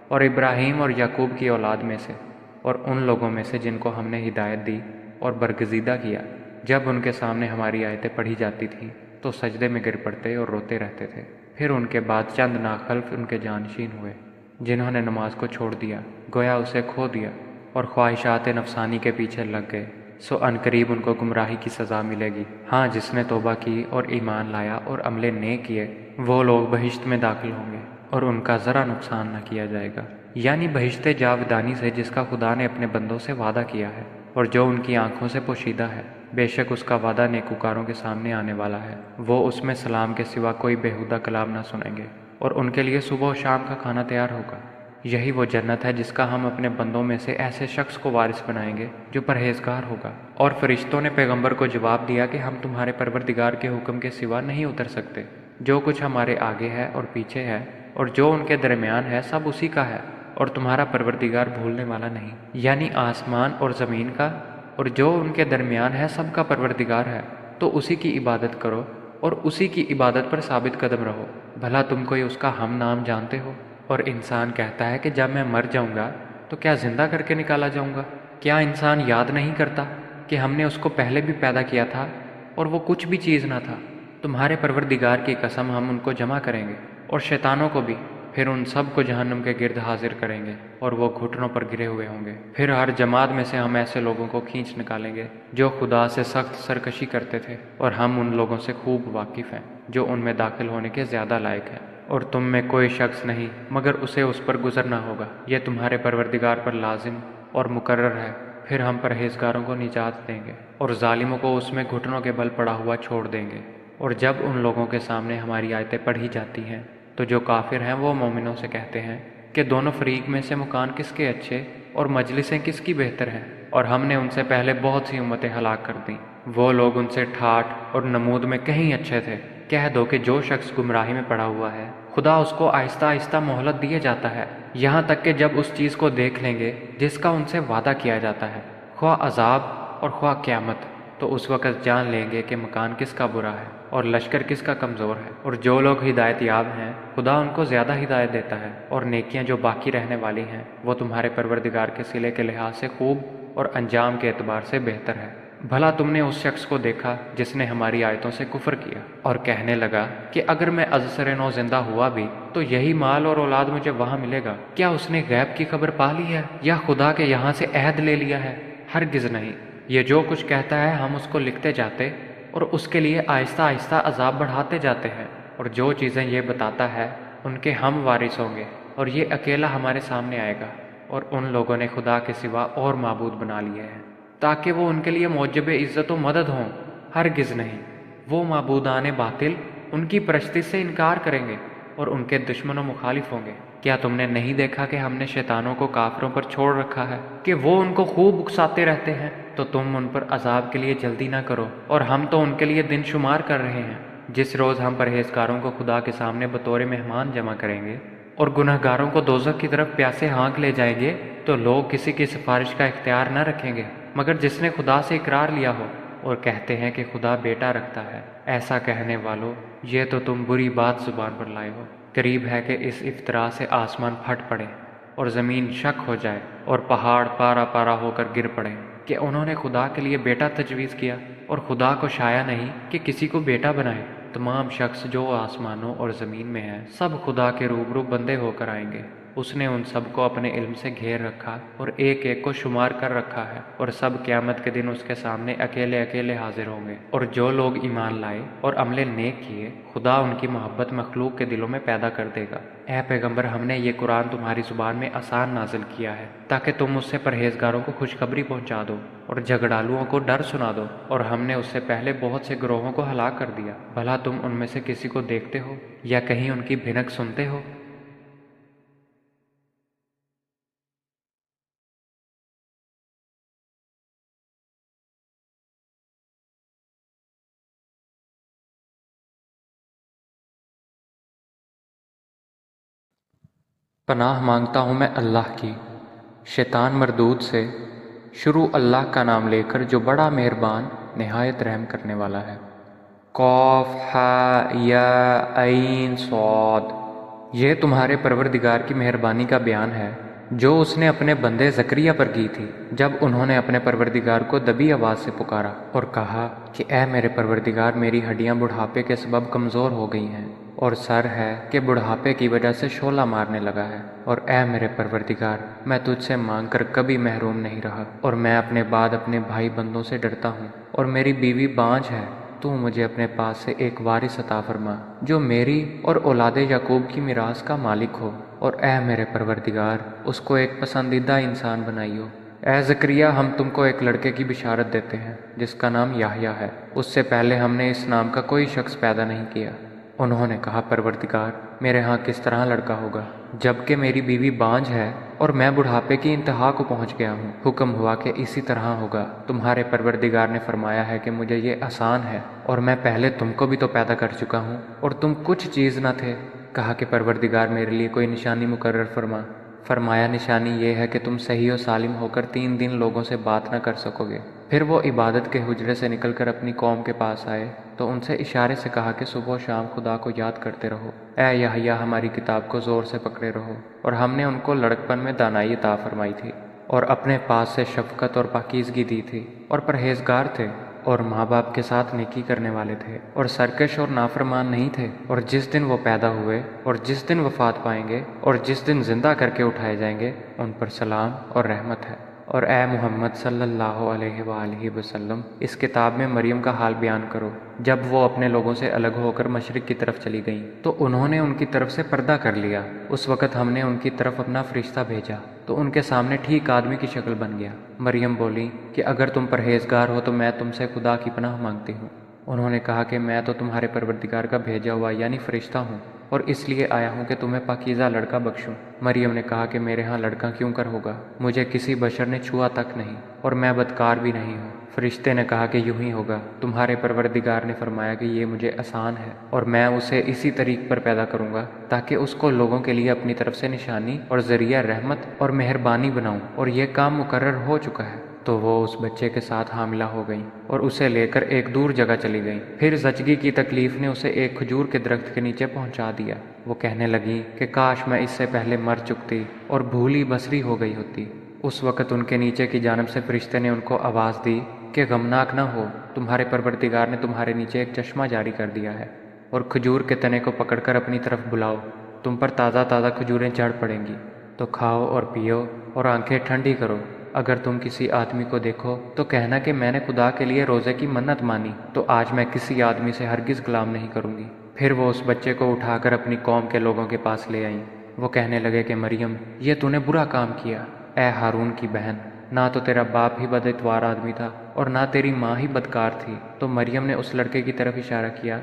اور ابراہیم اور یعقوب کی اولاد میں سے، اور ان لوگوں میں سے جن کو ہم نے ہدایت دی اور برگزیدہ کیا۔ جب ان کے سامنے ہماری آیتیں پڑھی جاتی تھیں تو سجدے میں گر پڑتے اور روتے رہتے تھے۔ پھر ان کے بعد چند ناخلف ان کے جانشین ہوئے جنہوں نے نماز کو چھوڑ دیا، گویا اسے کھو دیا، اور خواہشات نفسانی کے پیچھے لگ گئے، سو عنقریب ان کو گمراہی کی سزا ملے گی۔ ہاں جس نے توبہ کی اور ایمان لایا اور عمل نیک کیے وہ لوگ بہشت میں داخل ہوں گے، اور ان کا ذرا نقصان نہ کیا جائے گا، یعنی بہشت جاودانی سے جس کا خدا نے اپنے بندوں سے وعدہ کیا ہے، اور جو ان کی آنکھوں سے پوشیدہ ہے۔ بے شک اس کا وعدہ نیکوکاروں کے سامنے آنے والا ہے، وہ اس میں سلام کے سوا کوئی بیہودہ کلام نہ سنیں گے، اور ان کے لیے صبح و شام کا کھانا تیار ہوگا۔ یہی وہ جنت ہے جس کا ہم اپنے بندوں میں سے ایسے شخص کو وارث بنائیں گے جو پرہیزگار ہوگا۔ اور فرشتوں نے پیغمبر کو جواب دیا کہ ہم تمہارے پروردگار کے حکم کے سوا نہیں اتر سکتے، جو کچھ ہمارے آگے ہے اور پیچھے ہے اور جو ان کے درمیان ہے سب اسی کا ہے، اور تمہارا پروردگار بھولنے والا نہیں۔ یعنی آسمان اور زمین کا اور جو ان کے درمیان ہے سب کا پروردگار ہے، تو اسی کی عبادت کرو اور اسی کی عبادت پر ثابت قدم رہو۔ بھلا تم کوئی اس کا ہم نام جانتے ہو؟ اور انسان کہتا ہے کہ جب میں مر جاؤں گا تو کیا زندہ کر کے نکالا جاؤں گا؟ کیا انسان یاد نہیں کرتا کہ ہم نے اس کو پہلے بھی پیدا کیا تھا اور وہ کچھ بھی چیز نہ تھا؟ تمہارے پروردگار کی قسم ہم ان کو جمع کریں گے اور شیطانوں کو بھی، پھر ان سب کو جہنم کے گرد حاضر کریں گے اور وہ گھٹنوں پر گرے ہوئے ہوں گے۔ پھر ہر جماعت میں سے ہم ایسے لوگوں کو کھینچ نکالیں گے جو خدا سے سخت سرکشی کرتے تھے، اور ہم ان لوگوں سے خوب واقف ہیں جو ان میں داخل ہونے کے زیادہ لائق ہیں۔ اور تم میں کوئی شخص نہیں مگر اسے اس پر گزرنا ہوگا، یہ تمہارے پروردگار پر لازم اور مقرر ہے۔ پھر ہم پرہیزگاروں کو نجات دیں گے اور ظالموں کو اس میں گھٹنوں کے بل پڑا ہوا چھوڑ دیں گے۔ اور جب ان لوگوں کے سامنے ہماری آیتیں پڑھی جاتی ہیں تو جو کافر ہیں وہ مومنوں سے کہتے ہیں کہ دونوں فریق میں سے مکان کس کے اچھے اور مجلسیں کس کی بہتر ہیں، اور ہم نے ان سے پہلے بہت سی امتیں ہلاک کر دیں، وہ لوگ ان سے ٹھاٹھ اور نمود میں کہیں اچھے تھے۔ کہہ دو کہ جو شخص گمراہی میں پڑا ہوا ہے خدا اس کو آہستہ آہستہ مہلت دیے جاتا ہے، یہاں تک کہ جب اس چیز کو دیکھ لیں گے جس کا ان سے وعدہ کیا جاتا ہے، خواہ عذاب اور خواہ قیامت، تو اس وقت جان لیں گے کہ مکان کس کا برا ہے اور لشکر کس کا کمزور ہے۔ اور جو لوگ ہدایت یاب ہیں خدا ان کو زیادہ ہدایت دیتا ہے، اور نیکیاں جو باقی رہنے والی ہیں وہ تمہارے پروردگار کے صلے کے لحاظ سے خوب اور انجام کے اعتبار سے بہتر ہے۔ بھلا تم نے اس شخص کو دیکھا جس نے ہماری آیتوں سے کفر کیا اور کہنے لگا کہ اگر میں ازسر نو زندہ ہوا بھی تو یہی مال اور اولاد مجھے وہاں ملے گا؟ کیا اس نے غیب کی خبر پا لی ہے یا خدا کے یہاں سے عہد لے لیا ہے؟ ہرگز نہیں، یہ جو کچھ کہتا ہے ہم اس کو لکھتے جاتے اور اس کے لیے آہستہ آہستہ عذاب بڑھاتے جاتے ہیں، اور جو چیزیں یہ بتاتا ہے ان کے ہم وارث ہوں گے، اور یہ اکیلا ہمارے سامنے آئے گا۔ اور ان لوگوں نے خدا کے سوا اور معبود بنا لیے ہیں تاکہ وہ ان کے لیے موجب عزت و مدد ہوں، ہرگز نہیں، وہ معبودان باطل ان کی پرستی سے انکار کریں گے اور ان کے دشمن و مخالف ہوں گے۔ کیا تم نے نہیں دیکھا کہ ہم نے شیطانوں کو کافروں پر چھوڑ رکھا ہے کہ وہ ان کو خوب اکساتے رہتے ہیں؟ تو تم ان پر عذاب کے لیے جلدی نہ کرو، اور ہم تو ان کے لیے دن شمار کر رہے ہیں۔ جس روز ہم پرہیزگاروں کو خدا کے سامنے بطور مہمان جمع کریں گے اور گنہگاروں کو دوزخ کی طرف پیاسے ہانک لے جائیں گے، تو لوگ کسی کی سفارش کا اختیار نہ رکھیں گے مگر جس نے خدا سے اقرار لیا ہو، اور کہتے ہیں کہ خدا بیٹا رکھتا ہے۔ ایسا کہنے والو، یہ تو تم بری بات زبان پر لائے ہو۔ قریب ہے کہ اس افطرا سے آسمان پھٹ پڑے اور زمین شک ہو جائے اور پہاڑ پارا پارا ہو کر گر پڑے کہ انہوں نے خدا کے لیے بیٹا تجویز کیا، اور خدا کو شایع نہیں کہ کسی کو بیٹا بنائے۔ تمام شخص جو آسمانوں اور زمین میں ہیں سب خدا کے روبرو بندے ہو کر آئیں گے۔ اس نے ان سب کو اپنے علم سے گھیر رکھا اور ایک ایک کو شمار کر رکھا ہے، اور سب قیامت کے دن اس کے سامنے اکیلے اکیلے حاضر ہوں گے۔ اور جو لوگ ایمان لائے اور عمل نیک کیے خدا ان کی محبت مخلوق کے دلوں میں پیدا کر دے گا۔ اے پیغمبر، ہم نے یہ قرآن تمہاری زبان میں آسان نازل کیا ہے تاکہ تم اس سے پرہیزگاروں کو خوشخبری پہنچا دو اور جھگڑالوؤں کو ڈر سنا دو، اور ہم نے اس سے پہلے بہت سے گروہوں کو ہلاک کر دیا۔ بھلا تم ان میں سے کسی کو دیکھتے ہو یا کہیں ان کی بھنک سنتے ہو؟ پناہ مانگتا ہوں میں اللہ کی شیطان مردود سے، شروع اللہ کا نام لے کر جو بڑا مہربان نہایت رحم کرنے والا ہے۔ قاف ہا یا عین صاد، یہ تمہارے پروردگار کی مہربانی کا بیان ہے جو اس نے اپنے بندے زکریا پر کی تھی جب انہوں نے اپنے پروردگار کو دبی آواز سے پکارا اور کہا کہ اے میرے پروردگار، میری ہڈیاں بڑھاپے کے سبب کمزور ہو گئی ہیں، اور سر ہے کہ بڑھاپے کی وجہ سے شعلہ مارنے لگا ہے، اور اے میرے پروردگار، میں تجھ سے مانگ کر کبھی محروم نہیں رہا، اور میں اپنے بعد اپنے بھائی بندوں سے ڈرتا ہوں، اور میری بیوی بانجھ ہے۔ تو مجھے اپنے پاس سے ایک وارث عطا فرما جو میری اور اولاد یعقوب کی میراث کا مالک ہو، اور اے میرے پروردگار، اس کو ایک پسندیدہ انسان بنائیو۔ اے زکریا، ہم تم کو ایک لڑکے کی بشارت دیتے ہیں جس کا نام یحییٰ ہے، اس سے پہلے ہم نے اس نام کا کوئی شخص پیدا نہیں کیا۔ انہوں نے کہا، پروردگار، میرے ہاں کس طرح لڑکا ہوگا جبکہ میری بیوی بانجھ ہے اور میں بڑھاپے کی انتہا کو پہنچ گیا ہوں؟ حکم ہوا کہ اسی طرح ہوگا۔ تمہارے پروردگار نے فرمایا ہے کہ مجھے یہ آسان ہے، اور میں پہلے تم کو بھی تو پیدا کر چکا ہوں اور تم کچھ چیز نہ تھے۔ کہا کہ پروردگار، میرے لیے کوئی نشانی مقرر فرما۔ فرمایا، نشانی یہ ہے کہ تم صحیح و سالم ہو کر 3 دن لوگوں سے بات نہ کر سکو گے۔ پھر وہ عبادت کے حجرے سے نکل کر اپنی قوم کے پاس آئے تو ان سے اشارے سے کہا کہ صبح و شام خدا کو یاد کرتے رہو۔ اے یحییٰ، ہماری کتاب کو زور سے پکڑے رہو۔ اور ہم نے ان کو لڑکپن میں دانائی عطا فرمائی تھی، اور اپنے پاس سے شفقت اور پاکیزگی دی تھی، اور پرہیزگار تھے، اور ماں باپ کے ساتھ نیکی کرنے والے تھے، اور سرکش اور نافرمان نہیں تھے۔ اور جس دن وہ پیدا ہوئے اور جس دن وفات پائیں گے اور جس دن زندہ کر کے اٹھائے جائیں گے، ان پر سلام اور رحمت ہے۔ اور اے محمد صلی اللہ علیہ وآلہ وسلم اس کتاب میں مریم کا حال بیان کرو۔ جب وہ اپنے لوگوں سے الگ ہو کر مشرق کی طرف چلی گئیں تو انہوں نے ان کی طرف سے پردہ کر لیا۔ اس وقت ہم نے ان کی طرف اپنا فرشتہ بھیجا تو ان کے سامنے ٹھیک آدمی کی شکل بن گیا۔ مریم بولی کہ اگر تم پرہیزگار ہو تو میں تم سے خدا کی پناہ مانگتی ہوں۔ انہوں نے کہا کہ میں تو تمہارے پروردگار کا بھیجا ہوا یعنی فرشتہ ہوں، اور اس لیے آیا ہوں کہ تمہیں پاکیزہ لڑکا بخشوں۔ مریم نے کہا کہ میرے ہاں لڑکا کیوں کر ہوگا، مجھے کسی بشر نے چھوا تک نہیں اور میں بدکار بھی نہیں ہوں۔ فرشتے نے کہا کہ یوں ہی ہوگا، تمہارے پروردگار نے فرمایا کہ یہ مجھے آسان ہے اور میں اسے اسی طریق پر پیدا کروں گا تاکہ اس کو لوگوں کے لیے اپنی طرف سے نشانی اور ذریعہ رحمت اور مہربانی بناؤں، اور یہ کام مقرر ہو چکا ہے۔ تو وہ اس بچے کے ساتھ حاملہ ہو گئیں اور اسے لے کر ایک دور جگہ چلی گئیں۔ پھر زچگی کی تکلیف نے اسے ایک کھجور کے درخت کے نیچے پہنچا دیا۔ وہ کہنے لگیں کہ کاش میں اس سے پہلے مر چکتی اور بھولی بسری ہو گئی ہوتی۔ اس وقت ان کے نیچے کی جانب سے فرشتے نے ان کو آواز دی کہ غمناک نہ ہو، تمہارے پروردگار نے تمہارے نیچے ایک چشمہ جاری کر دیا ہے، اور کھجور کے تنے کو پکڑ کر اپنی طرف بلاؤ، تم پر تازہ تازہ کھجوریں جھڑ پڑیں گی، تو کھاؤ اور پیو اور آنکھیں ٹھنڈی کرو۔ اگر تم کسی آدمی کو دیکھو تو کہنا کہ میں نے خدا کے لیے روزے کی منت مانی، تو آج میں کسی آدمی سے ہرگز غلام نہیں کروں گی۔ پھر وہ اس بچے کو اٹھا کر اپنی قوم کے لوگوں کے پاس لے آئیں۔ وہ کہنے لگے کہ مریم، یہ تو نے برا کام کیا، اے ہارون کی بہن، نہ تو تیرا باپ ہی بد اتوار آدمی تھا اور نہ تیری ماں ہی بدکار تھی۔ تو مریم نے اس لڑکے کی طرف اشارہ کیا۔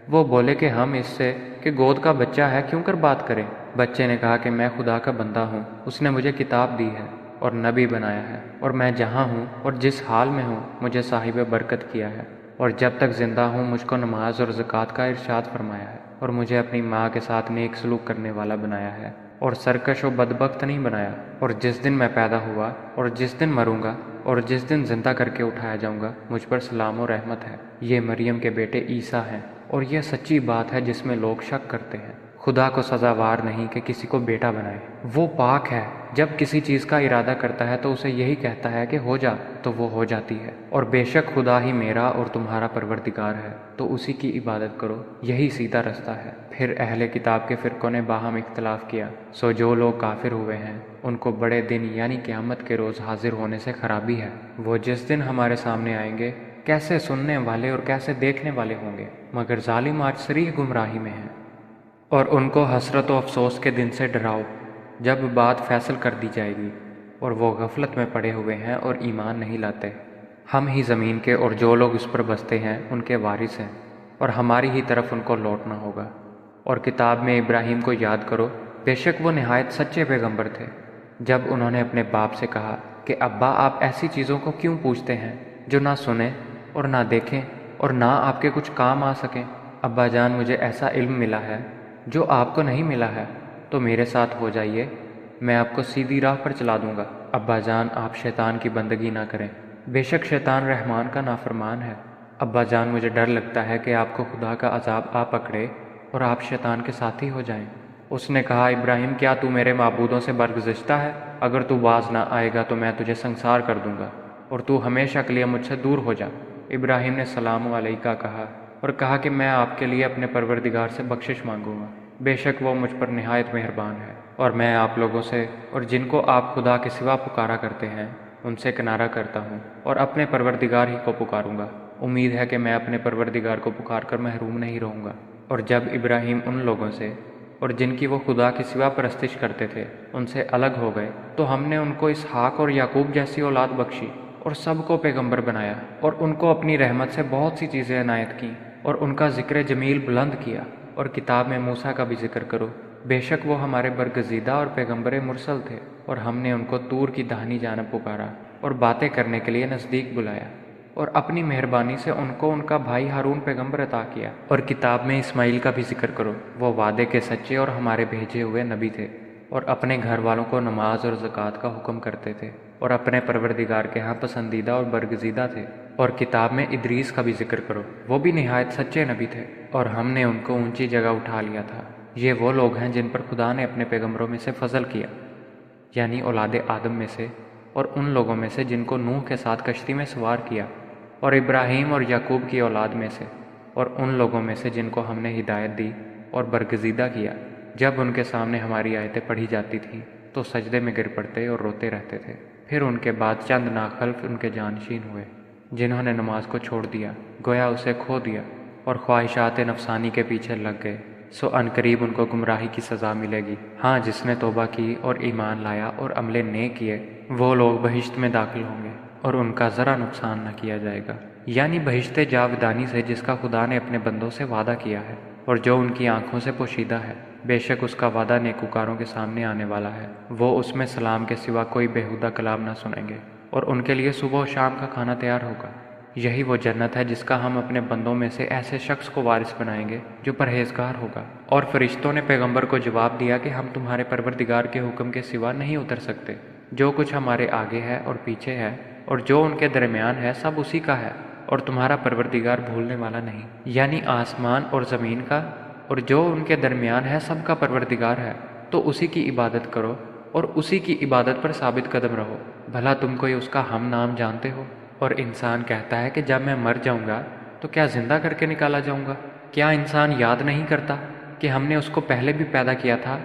وہ بولے کہ ہم اس سے کہ گود کا بچہ ہے کیوں کر بات کریں۔ بچے نے کہا کہ میں خدا کا بندہ ہوں، اس نے مجھے کتاب دی ہے اور نبی بنایا ہے، اور میں جہاں ہوں اور جس حال میں ہوں مجھے صاحب برکت کیا ہے، اور جب تک زندہ ہوں مجھ کو نماز اور زکوٰۃ کا ارشاد فرمایا ہے، اور مجھے اپنی ماں کے ساتھ نیک سلوک کرنے والا بنایا ہے، اور سرکش و بدبخت نہیں بنایا۔ اور جس دن میں پیدا ہوا اور جس دن مروں گا اور جس دن زندہ کر کے اٹھایا جاؤں گا مجھ پر سلام و رحمت ہے۔ یہ مریم کے بیٹے عیسیٰ ہیں، اور یہ سچی بات ہے جس میں لوگ شک کرتے ہیں۔ خدا کو سزاوار نہیں کہ کسی کو بیٹا بنائے، وہ پاک ہے، جب کسی چیز کا ارادہ کرتا ہے تو اسے یہی کہتا ہے کہ ہو جا تو وہ ہو جاتی ہے۔ اور بے شک خدا ہی میرا اور تمہارا پروردگار ہے، تو اسی کی عبادت کرو، یہی سیدھا رستہ ہے۔ پھر اہل کتاب کے فرقوں نے باہم اختلاف کیا، سو جو لوگ کافر ہوئے ہیں ان کو بڑے دن یعنی قیامت کے روز حاضر ہونے سے خرابی ہے۔ وہ جس دن ہمارے سامنے آئیں گے کیسے سننے والے اور کیسے دیکھنے والے ہوں گے، مگر ظالم آج صریح گمراہی میں ہیں۔ اور ان کو حسرت و افسوس کے دن سے ڈراؤ جب بات فیصل کر دی جائے گی، اور وہ غفلت میں پڑے ہوئے ہیں اور ایمان نہیں لاتے۔ ہم ہی زمین کے اور جو لوگ اس پر بستے ہیں ان کے وارث ہیں، اور ہماری ہی طرف ان کو لوٹنا ہوگا۔ اور کتاب میں ابراہیم کو یاد کرو، بے شک وہ نہایت سچے پیغمبر تھے۔ جب انہوں نے اپنے باپ سے کہا کہ ابا آپ ایسی چیزوں کو کیوں پوچھتے ہیں جو نہ سنیں اور نہ دیکھیں اور نہ آپ کے کچھ کام آ سکیں؟ ابا جان، مجھے ایسا علم ملا ہے جو آپ کو نہیں ملا ہے، تو میرے ساتھ ہو جائیے، میں آپ کو سیدھی راہ پر چلا دوں گا۔ ابا جان، آپ شیطان کی بندگی نہ کریں، بے شک شیطان رحمان کا نافرمان ہے۔ ابا جان، مجھے ڈر لگتا ہے کہ آپ کو خدا کا عذاب آ پکڑے اور آپ شیطان کے ساتھی ہو جائیں۔ اس نے کہا، ابراہیم، کیا تو میرے معبودوں سے برگزشتہ ہے؟ اگر تو باز نہ آئے گا تو میں تجھے سنسار کر دوں گا، اور تو ہمیشہ کے لیے مجھ سے دور ہو جا۔ ابراہیم نے سلام علیکہ کہا اور کہا کہ میں آپ کے لیے اپنے پروردگار سے بخشش مانگوں گا، بے شک وہ مجھ پر نہایت مہربان ہے۔ اور میں آپ لوگوں سے اور جن کو آپ خدا کے سوا پکارا کرتے ہیں ان سے کنارہ کرتا ہوں، اور اپنے پروردگار ہی کو پکاروں گا۔ امید ہے کہ میں اپنے پروردگار کو پکار کر محروم نہیں رہوں گا۔ اور جب ابراہیم ان لوگوں سے اور جن کی وہ خدا کے سوا پرستش کرتے تھے ان سے الگ ہو گئے تو ہم نے ان کو اسحاق اور یعقوب جیسی اولاد بخشی، اور سب کو پیغمبر بنایا، اور ان کو اپنی رحمت سے بہت سی چیزیں عنایت کیں، اور ان کا ذکر جمیل بلند کیا۔ اور کتاب میں موسیٰ کا بھی ذکر کرو، بے شک وہ ہمارے برگزیدہ اور پیغمبر مرسل تھے، اور ہم نے ان کو طور کی داہنی جانب پکارا اور باتیں کرنے کے لیے نزدیک بلایا، اور اپنی مہربانی سے ان کو ان کا بھائی ہارون پیغمبر عطا کیا۔ اور کتاب میں اسماعیل کا بھی ذکر کرو، وہ وعدے کے سچے اور ہمارے بھیجے ہوئے نبی تھے، اور اپنے گھر والوں کو نماز اور زکوٰۃ کا حکم کرتے تھے، اور اپنے پروردگار کے ہاں پسندیدہ اور برگزیدہ تھے۔ اور کتاب میں ادریس کا بھی ذکر کرو، وہ بھی نہایت سچے نبی تھے، اور ہم نے ان کو اونچی جگہ اٹھا لیا تھا۔ یہ وہ لوگ ہیں جن پر خدا نے اپنے پیغمبروں میں سے فضل کیا، یعنی اولاد آدم میں سے، اور ان لوگوں میں سے جن کو نوح کے ساتھ کشتی میں سوار کیا، اور ابراہیم اور یعقوب کی اولاد میں سے، اور ان لوگوں میں سے جن کو ہم نے ہدایت دی اور برگزیدہ کیا۔ جب ان کے سامنے ہماری آیتیں پڑھی جاتی تھیں تو سجدے میں گر پڑتے اور روتے رہتے تھے۔ پھر ان کے بعد چند ناخلف ان کے جانشین ہوئے جنہوں نے نماز کو چھوڑ دیا، گویا اسے کھو دیا اور خواہشات نفسانی کے پیچھے لگ گئے، سو عنقریب ان کو گمراہی کی سزا ملے گی۔ ہاں، جس نے توبہ کی اور ایمان لایا اور عمل نیک کیے، وہ لوگ بہشت میں داخل ہوں گے اور ان کا ذرا نقصان نہ کیا جائے گا، یعنی بہشت جاودانی سے جس کا خدا نے اپنے بندوں سے وعدہ کیا ہے اور جو ان کی آنکھوں سے پوشیدہ ہے۔ بے شک اس کا وعدہ نیکوکاروں کے سامنے آنے والا ہے، وہ اس میں سلام کے سوا کوئی بیہودہ کلام نہ سنیں گے، اور ان کے لیے صبح و شام کا کھانا تیار ہوگا۔ یہی وہ جنت ہے جس کا ہم اپنے بندوں میں سے ایسے شخص کو وارث بنائیں گے جو پرہیزگار ہوگا۔ اور فرشتوں نے پیغمبر کو جواب دیا کہ ہم تمہارے پروردگار کے حکم کے سوا نہیں اتر سکتے، جو کچھ ہمارے آگے ہے اور پیچھے ہے اور جو ان کے درمیان ہے سب اسی کا ہے، اور تمہارا پروردگار بھولنے والا نہیں، یعنی آسمان اور زمین کا اور جو ان کے درمیان ہے سب کا پروردگار ہے، تو اسی کی عبادت کرو اور اسی کی عبادت پر ثابت قدم رہو۔ بھلا تم کوئی اس کا ہم نام جانتے ہو؟ اور انسان کہتا ہے کہ جب میں مر جاؤں گا تو کیا زندہ کر کے نکالا جاؤں گا؟ کیا انسان یاد نہیں کرتا کہ ہم نے اس کو پہلے بھی پیدا کیا تھا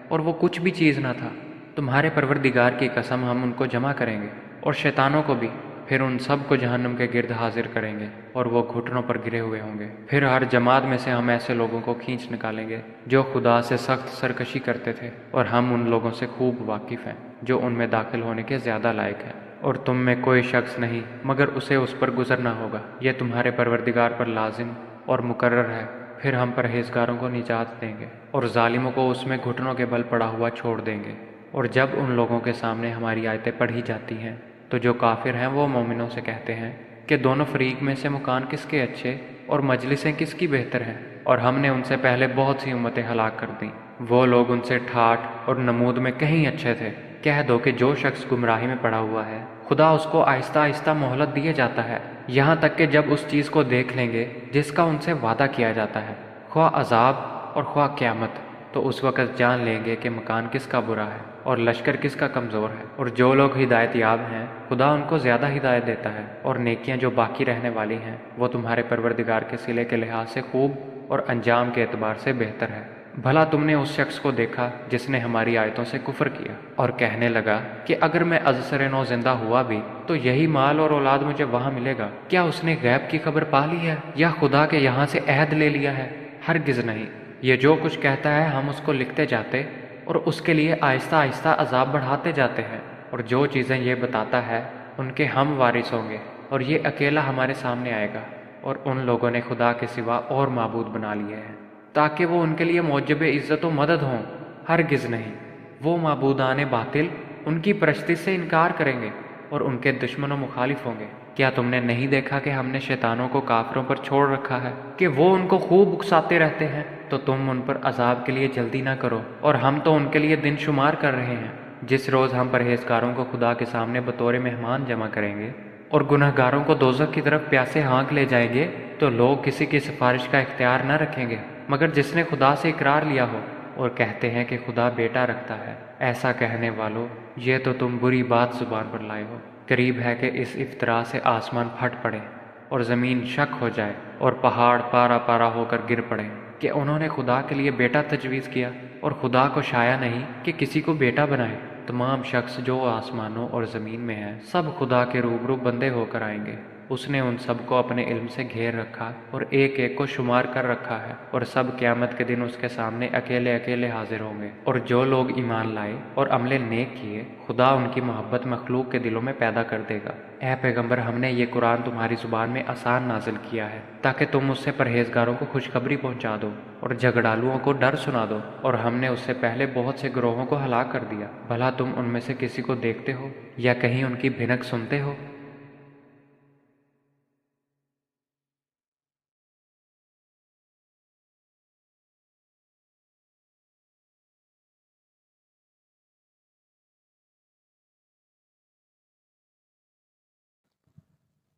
اور وہ کچھ بھی چیز نہ تھا؟ تمہارے پروردگار کی قسم ہم ان کو جمع کریں گے اور شیطانوں کو بھی، پھر ان سب کو جہنم کے گرد حاضر کریں گے اور وہ گھٹنوں پر گرے ہوئے ہوں گے۔ پھر ہر جماعت میں سے ہم ایسے لوگوں کو کھینچ نکالیں گے جو خدا سے سخت سرکشی کرتے تھے، اور ہم ان لوگوں سے خوب واقف ہیں جو ان میں داخل ہونے کے زیادہ لائق ہیں، اور تم میں کوئی شخص نہیں مگر اسے اس پر گزرنا ہوگا۔ یہ تمہارے پروردگار پر لازم اور مقرر ہے۔ پھر ہم پرہیزگاروں کو نجات دیں گے اور ظالموں کو اس میں گھٹنوں کے بل پڑا ہوا چھوڑ دیں گے۔ اور جب ان لوگوں کے سامنے ہماری آیتیں پڑھی جاتی ہیں تو جو کافر ہیں وہ مومنوں سے کہتے ہیں کہ دونوں فریق میں سے مکان کس کے اچھے اور مجلسیں کس کی بہتر ہیں، اور ہم نے ان سے پہلے بہت سی امتیں ہلاک کر دیں، وہ لوگ ان سے ٹھاٹھ اور نمود میں کہیں اچھے تھے۔ کہہ دو کہ جو شخص گمراہی میں پڑا ہوا ہے خدا اس کو آہستہ آہستہ مہلت دیے جاتا ہے، یہاں تک کہ جب اس چیز کو دیکھ لیں گے جس کا ان سے وعدہ کیا جاتا ہے، خواہ عذاب اور خواہ قیامت، تو اس وقت جان لیں گے کہ مکان کس کا برا ہے اور لشکر کس کا کمزور ہے۔ اور جو لوگ ہدایت یاب ہیں خدا ان کو زیادہ ہدایت دیتا ہے، اور نیکیاں جو باقی رہنے والی ہیں وہ تمہارے پروردگار کے صلے کے لحاظ سے خوب اور انجام کے اعتبار سے بہتر ہے۔ بھلا تم نے اس شخص کو دیکھا جس نے ہماری آیتوں سے کفر کیا اور کہنے لگا کہ اگر میں ازسر نو زندہ ہوا بھی تو یہی مال اور اولاد مجھے وہاں ملے گا؟ کیا اس نے غیب کی خبر پا لی ہے یا خدا کے یہاں سے عہد لے لیا ہے؟ ہرگز نہیں۔ یہ جو کچھ کہتا ہے ہم اس کو لکھتے جاتے اور اس کے لیے آہستہ آہستہ عذاب بڑھاتے جاتے ہیں، اور جو چیزیں یہ بتاتا ہے ان کے ہم وارث ہوں گے، اور یہ اکیلا ہمارے سامنے آئے گا۔ اور ان لوگوں نے خدا کے سوا اور معبود بنا لیے ہیں تاکہ وہ ان کے لیے موجب عزت و مدد ہوں۔ ہرگز نہیں، وہ معبودان باطل ان کی پرستی سے انکار کریں گے اور ان کے دشمن و مخالف ہوں گے۔ کیا تم نے نہیں دیکھا کہ ہم نے شیطانوں کو کافروں پر چھوڑ رکھا ہے کہ وہ ان کو خوب اکساتے رہتے ہیں؟ تو تم ان پر عذاب کے لیے جلدی نہ کرو، اور ہم تو ان کے لیے دن شمار کر رہے ہیں۔ جس روز ہم پرہیزگاروں کو خدا کے سامنے بطور مہمان جمع کریں گے اور گنہگاروں کو دوزخ کی طرف پیاسے ہانک لے جائیں گے، تو لوگ کسی کی سفارش کا اختیار نہ رکھیں گے مگر جس نے خدا سے اقرار لیا ہو، اور کہتے ہیں کہ خدا بیٹا رکھتا ہے۔ ایسا کہنے والو، یہ تو تم بری بات زبان پر لائے ہو۔ قریب ہے کہ اس افطرا سے آسمان پھٹ پڑے اور زمین شک ہو جائے اور پہاڑ پارا پارا ہو کر گر پڑے، کہ انہوں نے خدا کے لیے بیٹا تجویز کیا، اور خدا کو شایع نہیں کہ کسی کو بیٹا بنائے۔ تمام شخص جو آسمانوں اور زمین میں ہیں سب خدا کے روبرو بندے ہو کر آئیں گے۔ اس نے ان سب کو اپنے علم سے گھیر رکھا اور ایک ایک کو شمار کر رکھا ہے، اور سب قیامت کے دن اس کے سامنے اکیلے اکیلے حاضر ہوں گے۔ اور جو لوگ ایمان لائے اور عمل نیک کیے خدا ان کی محبت مخلوق کے دلوں میں پیدا کر دے گا۔ اے پیغمبر، ہم نے یہ قرآن تمہاری زبان میں آسان نازل کیا ہے تاکہ تم اس سے پرہیزگاروں کو خوشخبری پہنچا دو اور جھگڑالوؤں کو ڈر سنا دو، اور ہم نے اس سے پہلے بہت سے گروہوں کو ہلاک کر دیا۔ بھلا تم ان میں سے کسی کو دیکھتے ہو یا کہیں ان کی بھنک سنتے ہو؟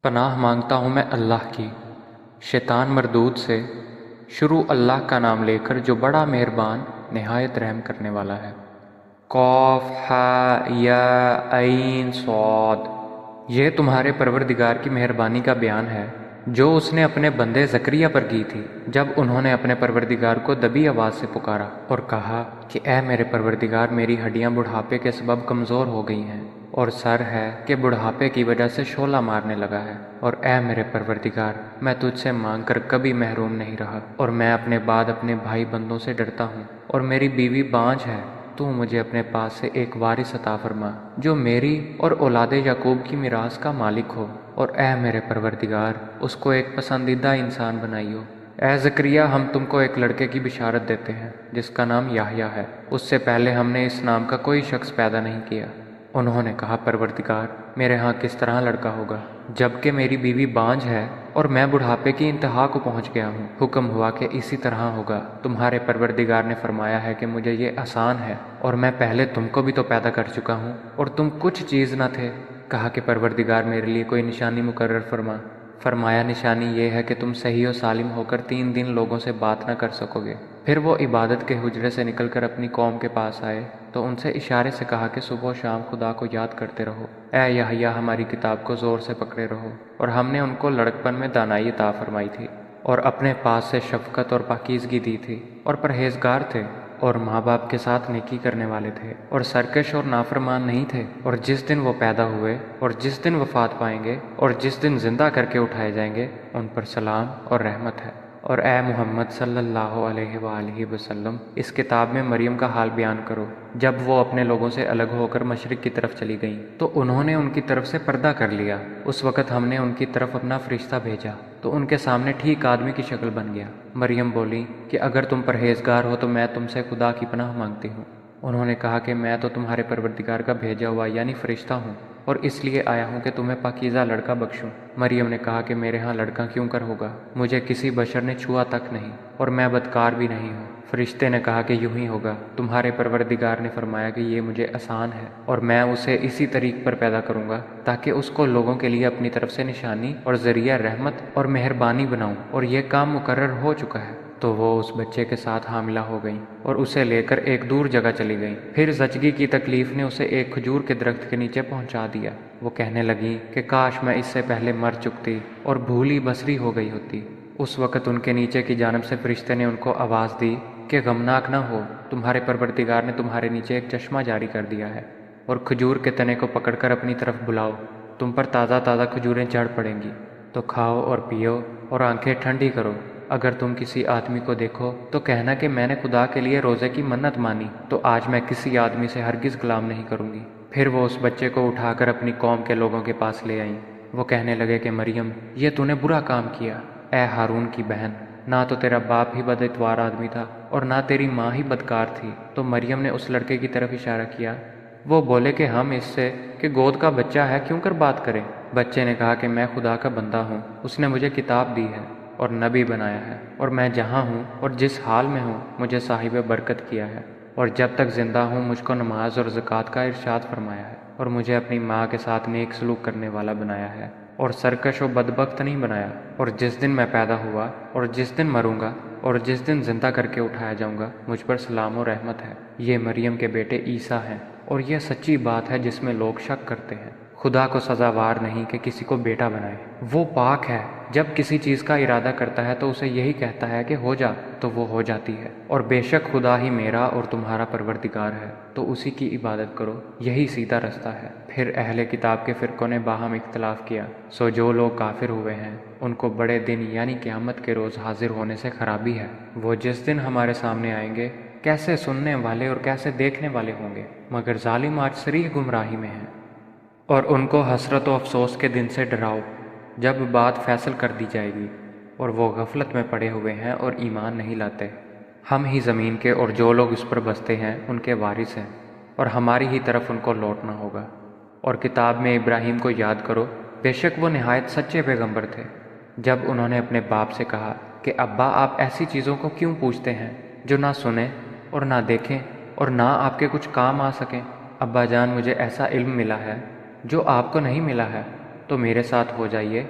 پناہ مانگتا ہوں میں اللہ کی شیطان مردود سے۔ شروع اللہ کا نام لے کر جو بڑا مہربان نہایت رحم کرنے والا ہے۔ قاف ہا یا عین صاد۔ یہ تمہارے پروردگار کی مہربانی کا بیان ہے جو اس نے اپنے بندے زکریا پر کی تھی جب انہوں نے اپنے پروردگار کو دبی آواز سے پکارا اور کہا کہ اے میرے پروردگار، میری ہڈیاں بڑھاپے کے سبب کمزور ہو گئی ہیں اور سر ہے کہ بڑھاپے کی وجہ سے شعلہ مارنے لگا ہے، اور اے میرے پروردگار، میں تجھ سے مانگ کر کبھی محروم نہیں رہا، اور میں اپنے بعد اپنے بھائی بندوں سے ڈرتا ہوں، اور میری بیوی بانجھ ہے۔ تو مجھے اپنے پاس سے ایک وارث عطا فرما جو میری اور اولاد یعقوب کی میراث کا مالک ہو، اور اے میرے پروردگار، اس کو ایک پسندیدہ انسان بنائیو۔ اے زکریا، ہم تم کو ایک لڑکے کی بشارت دیتے ہیں جس کا نام یحییٰ ہے، اس سے پہلے ہم نے اس نام کا کوئی شخص پیدا نہیں کیا۔ انہوں نے کہا، پروردگار، میرے ہاں کس طرح لڑکا ہوگا جبکہ میری بیوی بانجھ ہے اور میں بڑھاپے کی انتہا کو پہنچ گیا ہوں؟ حکم ہوا کہ اسی طرح ہوگا۔ تمہارے پروردگار نے فرمایا ہے کہ مجھے یہ آسان ہے، اور میں پہلے تم کو بھی تو پیدا کر چکا ہوں اور تم کچھ چیز نہ تھے۔ کہا کہ پروردگار میرے لیے کوئی نشانی مقرر فرما۔ فرمایا، نشانی یہ ہے کہ تم صحیح و سالم ہو کر 3 دن لوگوں سے بات نہ کر سکو گے۔ پھر وہ عبادت کے حجرے سے نکل کر اپنی قوم کے پاس آئے تو ان سے اشارے سے کہا کہ صبح و شام خدا کو یاد کرتے رہو۔ اے یحییٰ، ہماری کتاب کو زور سے پکڑے رہو، اور ہم نے ان کو لڑکپن میں دانائی عطا فرمائی تھی، اور اپنے پاس سے شفقت اور پاکیزگی دی تھی، اور پرہیزگار تھے، اور ماں باپ کے ساتھ نیکی کرنے والے تھے، اور سرکش اور نافرمان نہیں تھے۔ اور جس دن وہ پیدا ہوئے اور جس دن وفات پائیں گے اور جس دن زندہ کر کے اٹھائے جائیں گے، ان پر سلام اور رحمت ہے۔ اور اے محمد صلی اللہ علیہ وآلہ وسلم، اس کتاب میں مریم کا حال بیان کرو۔ جب وہ اپنے لوگوں سے الگ ہو کر مشرق کی طرف چلی گئیں تو انہوں نے ان کی طرف سے پردہ کر لیا۔ اس وقت ہم نے ان کی طرف اپنا فرشتہ بھیجا تو ان کے سامنے ٹھیک آدمی کی شکل بن گیا۔ مریم بولی کہ اگر تم پرہیزگار ہو تو میں تم سے خدا کی پناہ مانگتی ہوں۔ انہوں نے کہا کہ میں تو تمہارے پروردگار کا بھیجا ہوا یعنی فرشتہ ہوں، اور اس لیے آیا ہوں کہ تمہیں پاکیزہ لڑکا بخشوں۔ مریم نے کہا کہ میرے ہاں لڑکا کیوں کر ہوگا؟ مجھے کسی بشر نے چھوا تک نہیں، اور میں بدکار بھی نہیں ہوں۔ فرشتے نے کہا کہ یوں ہی ہوگا، تمہارے پروردگار نے فرمایا کہ یہ مجھے آسان ہے، اور میں اسے اسی طریق پر پیدا کروں گا تاکہ اس کو لوگوں کے لیے اپنی طرف سے نشانی اور ذریعہ رحمت اور مہربانی بناؤں، اور یہ کام مقرر ہو چکا ہے۔ تو وہ اس بچے کے ساتھ حاملہ ہو گئیں اور اسے لے کر ایک دور جگہ چلی گئیں۔ پھر زچگی کی تکلیف نے اسے ایک کھجور کے درخت کے نیچے پہنچا دیا۔ وہ کہنے لگیں کہ کاش میں اس سے پہلے مر چکتی اور بھولی بصری ہو گئی ہوتی۔ اس وقت ان کے نیچے کی جانب سے فرشتے نے ان کو آواز دی کہ غمناک نہ ہو، تمہارے پروردگار نے تمہارے نیچے ایک چشمہ جاری کر دیا ہے، اور کھجور کے تنے کو پکڑ کر اپنی طرف بلاؤ، تم پر تازہ تازہ کھجوریں جھڑ پڑیں گی، تو کھاؤ اور پیو اور آنکھیں ٹھنڈی کرو۔ اگر تم کسی آدمی کو دیکھو تو کہنا کہ میں نے خدا کے لیے روزے کی منت مانی، تو آج میں کسی آدمی سے ہرگز کلام نہیں کروں گی۔ پھر وہ اس بچے کو اٹھا کر اپنی قوم کے لوگوں کے پاس لے آئیں۔ وہ کہنے لگے کہ مریم، یہ تو نے برا کام کیا۔ اے ہارون کی بہن، نہ تو تیرا باپ ہی بد اتوار آدمی تھا اور نہ تیری ماں ہی بدکار تھی۔ تو مریم نے اس لڑکے کی طرف اشارہ کیا۔ وہ بولے کہ ہم اس سے کہ گود کا بچہ ہے کیوں کر بات کریں؟ بچے نے کہا کہ میں خدا کا بندہ ہوں، اس نے مجھے کتاب دی ہے اور نبی بنایا ہے، اور میں جہاں ہوں اور جس حال میں ہوں مجھے صاحب برکت کیا ہے، اور جب تک زندہ ہوں مجھ کو نماز اور زکوٰۃ کا ارشاد فرمایا ہے، اور مجھے اپنی ماں کے ساتھ نیک سلوک کرنے والا بنایا ہے، اور سرکش و بدبخت نہیں بنایا۔ اور جس دن میں پیدا ہوا اور جس دن مروں گا اور جس دن زندہ کر کے اٹھایا جاؤں گا، مجھ پر سلام و رحمت ہے۔ یہ مریم کے بیٹے عیسیٰ ہیں، اور یہ سچی بات ہے جس میں لوگ شک کرتے ہیں۔ خدا کو سزاوار نہیں کہ کسی کو بیٹا بنائے۔ وہ پاک ہے، جب کسی چیز کا ارادہ کرتا ہے تو اسے یہی کہتا ہے کہ ہو جا، تو وہ ہو جاتی ہے۔ اور بے شک خدا ہی میرا اور تمہارا پروردگار ہے، تو اسی کی عبادت کرو، یہی سیدھا رستہ ہے۔ پھر اہل کتاب کے فرقوں نے باہم اختلاف کیا، سو جو لوگ کافر ہوئے ہیں ان کو بڑے دن یعنی قیامت کے روز حاضر ہونے سے خرابی ہے۔ وہ جس دن ہمارے سامنے آئیں گے کیسے سننے والے اور کیسے دیکھنے والے ہوں گے، مگر ظالم آج صریح گمراہی میں ہیں۔ اور ان کو حسرت و افسوس کے دن سے ڈراؤ جب بات فیصل کر دی جائے گی، اور وہ غفلت میں پڑے ہوئے ہیں اور ایمان نہیں لاتے۔ ہم ہی زمین کے اور جو لوگ اس پر بستے ہیں ان کے وارث ہیں، اور ہماری ہی طرف ان کو لوٹنا ہوگا۔ اور کتاب میں ابراہیم کو یاد کرو، بے شک وہ نہایت سچے پیغمبر تھے۔ جب انہوں نے اپنے باپ سے کہا کہ ابا، آپ ایسی چیزوں کو کیوں پوچھتے ہیں جو نہ سنیں اور نہ دیکھیں اور نہ آپ کے کچھ کام آ سکیں؟ ابا جان، مجھے ایسا علم ملا ہے جو آپ کو نہیں ملا ہے، تو میرے ساتھ ہو جائیے،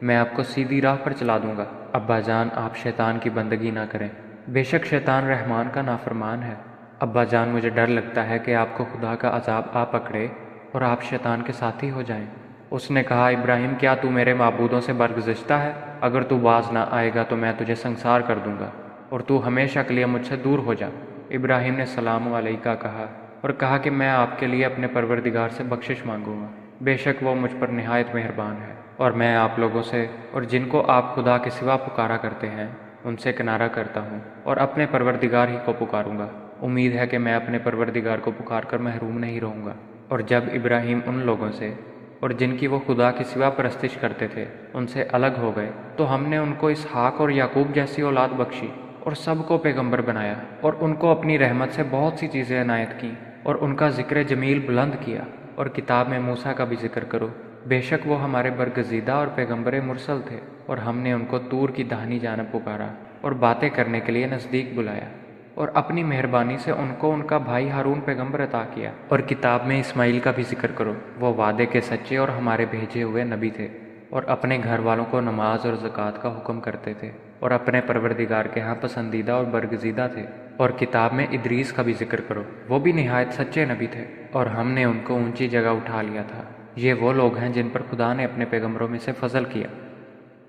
میں آپ کو سیدھی راہ پر چلا دوں گا۔ ابا جان، آپ شیطان کی بندگی نہ کریں، بے شک شیطان رحمان کا نافرمان ہے۔ ابا جان، مجھے ڈر لگتا ہے کہ آپ کو خدا کا عذاب آ پکڑے اور آپ شیطان کے ساتھی ہو جائیں۔ اس نے کہا، ابراہیم، کیا تو میرے معبودوں سے برگزشتہ ہے؟ اگر تو باز نہ آئے گا تو میں تجھے سنسار کر دوں گا، اور تو ہمیشہ کے لیے مجھ سے دور ہو جا۔ ابراہیم نے سلام علیکہ کہا اور کہا کہ میں آپ کے لیے اپنے پروردگار سے بخشش مانگوں گا، بے شک وہ مجھ پر نہایت مہربان ہے۔ اور میں آپ لوگوں سے اور جن کو آپ خدا کے سوا پکارا کرتے ہیں ان سے کنارہ کرتا ہوں اور اپنے پروردگار ہی کو پکاروں گا۔ امید ہے کہ میں اپنے پروردگار کو پکار کر محروم نہیں رہوں گا۔ اور جب ابراہیم ان لوگوں سے اور جن کی وہ خدا کے سوا پرستش کرتے تھے ان سے الگ ہو گئے تو ہم نے ان کو اسحاق اور یعقوب جیسی اولاد بخشی اور سب کو پیغمبر بنایا، اور ان کو اپنی رحمت سے بہت سی چیزیں عنایت کیں اور ان کا ذکر جمیل بلند کیا۔ اور کتاب میں موسیٰ کا بھی ذکر کرو، بے شک وہ ہمارے برگزیدہ اور پیغمبر مرسل تھے، اور ہم نے ان کو طور کی داہنی جانب پکارا اور باتیں کرنے کے لیے نزدیک بلایا، اور اپنی مہربانی سے ان کو ان کا بھائی ہارون پیغمبر عطا کیا۔ اور کتاب میں اسماعیل کا بھی ذکر کرو، وہ وعدے کے سچے اور ہمارے بھیجے ہوئے نبی تھے، اور اپنے گھر والوں کو نماز اور زکوٰۃ کا حکم کرتے تھے، اور اپنے پروردگار کے ہاں پسندیدہ اور برگزیدہ تھے۔ اور کتاب میں ادریس کا بھی ذکر کرو، وہ بھی نہایت سچے نبی تھے، اور ہم نے ان کو اونچی جگہ اٹھا لیا تھا۔ یہ وہ لوگ ہیں جن پر خدا نے اپنے پیغمبروں میں سے فضل کیا،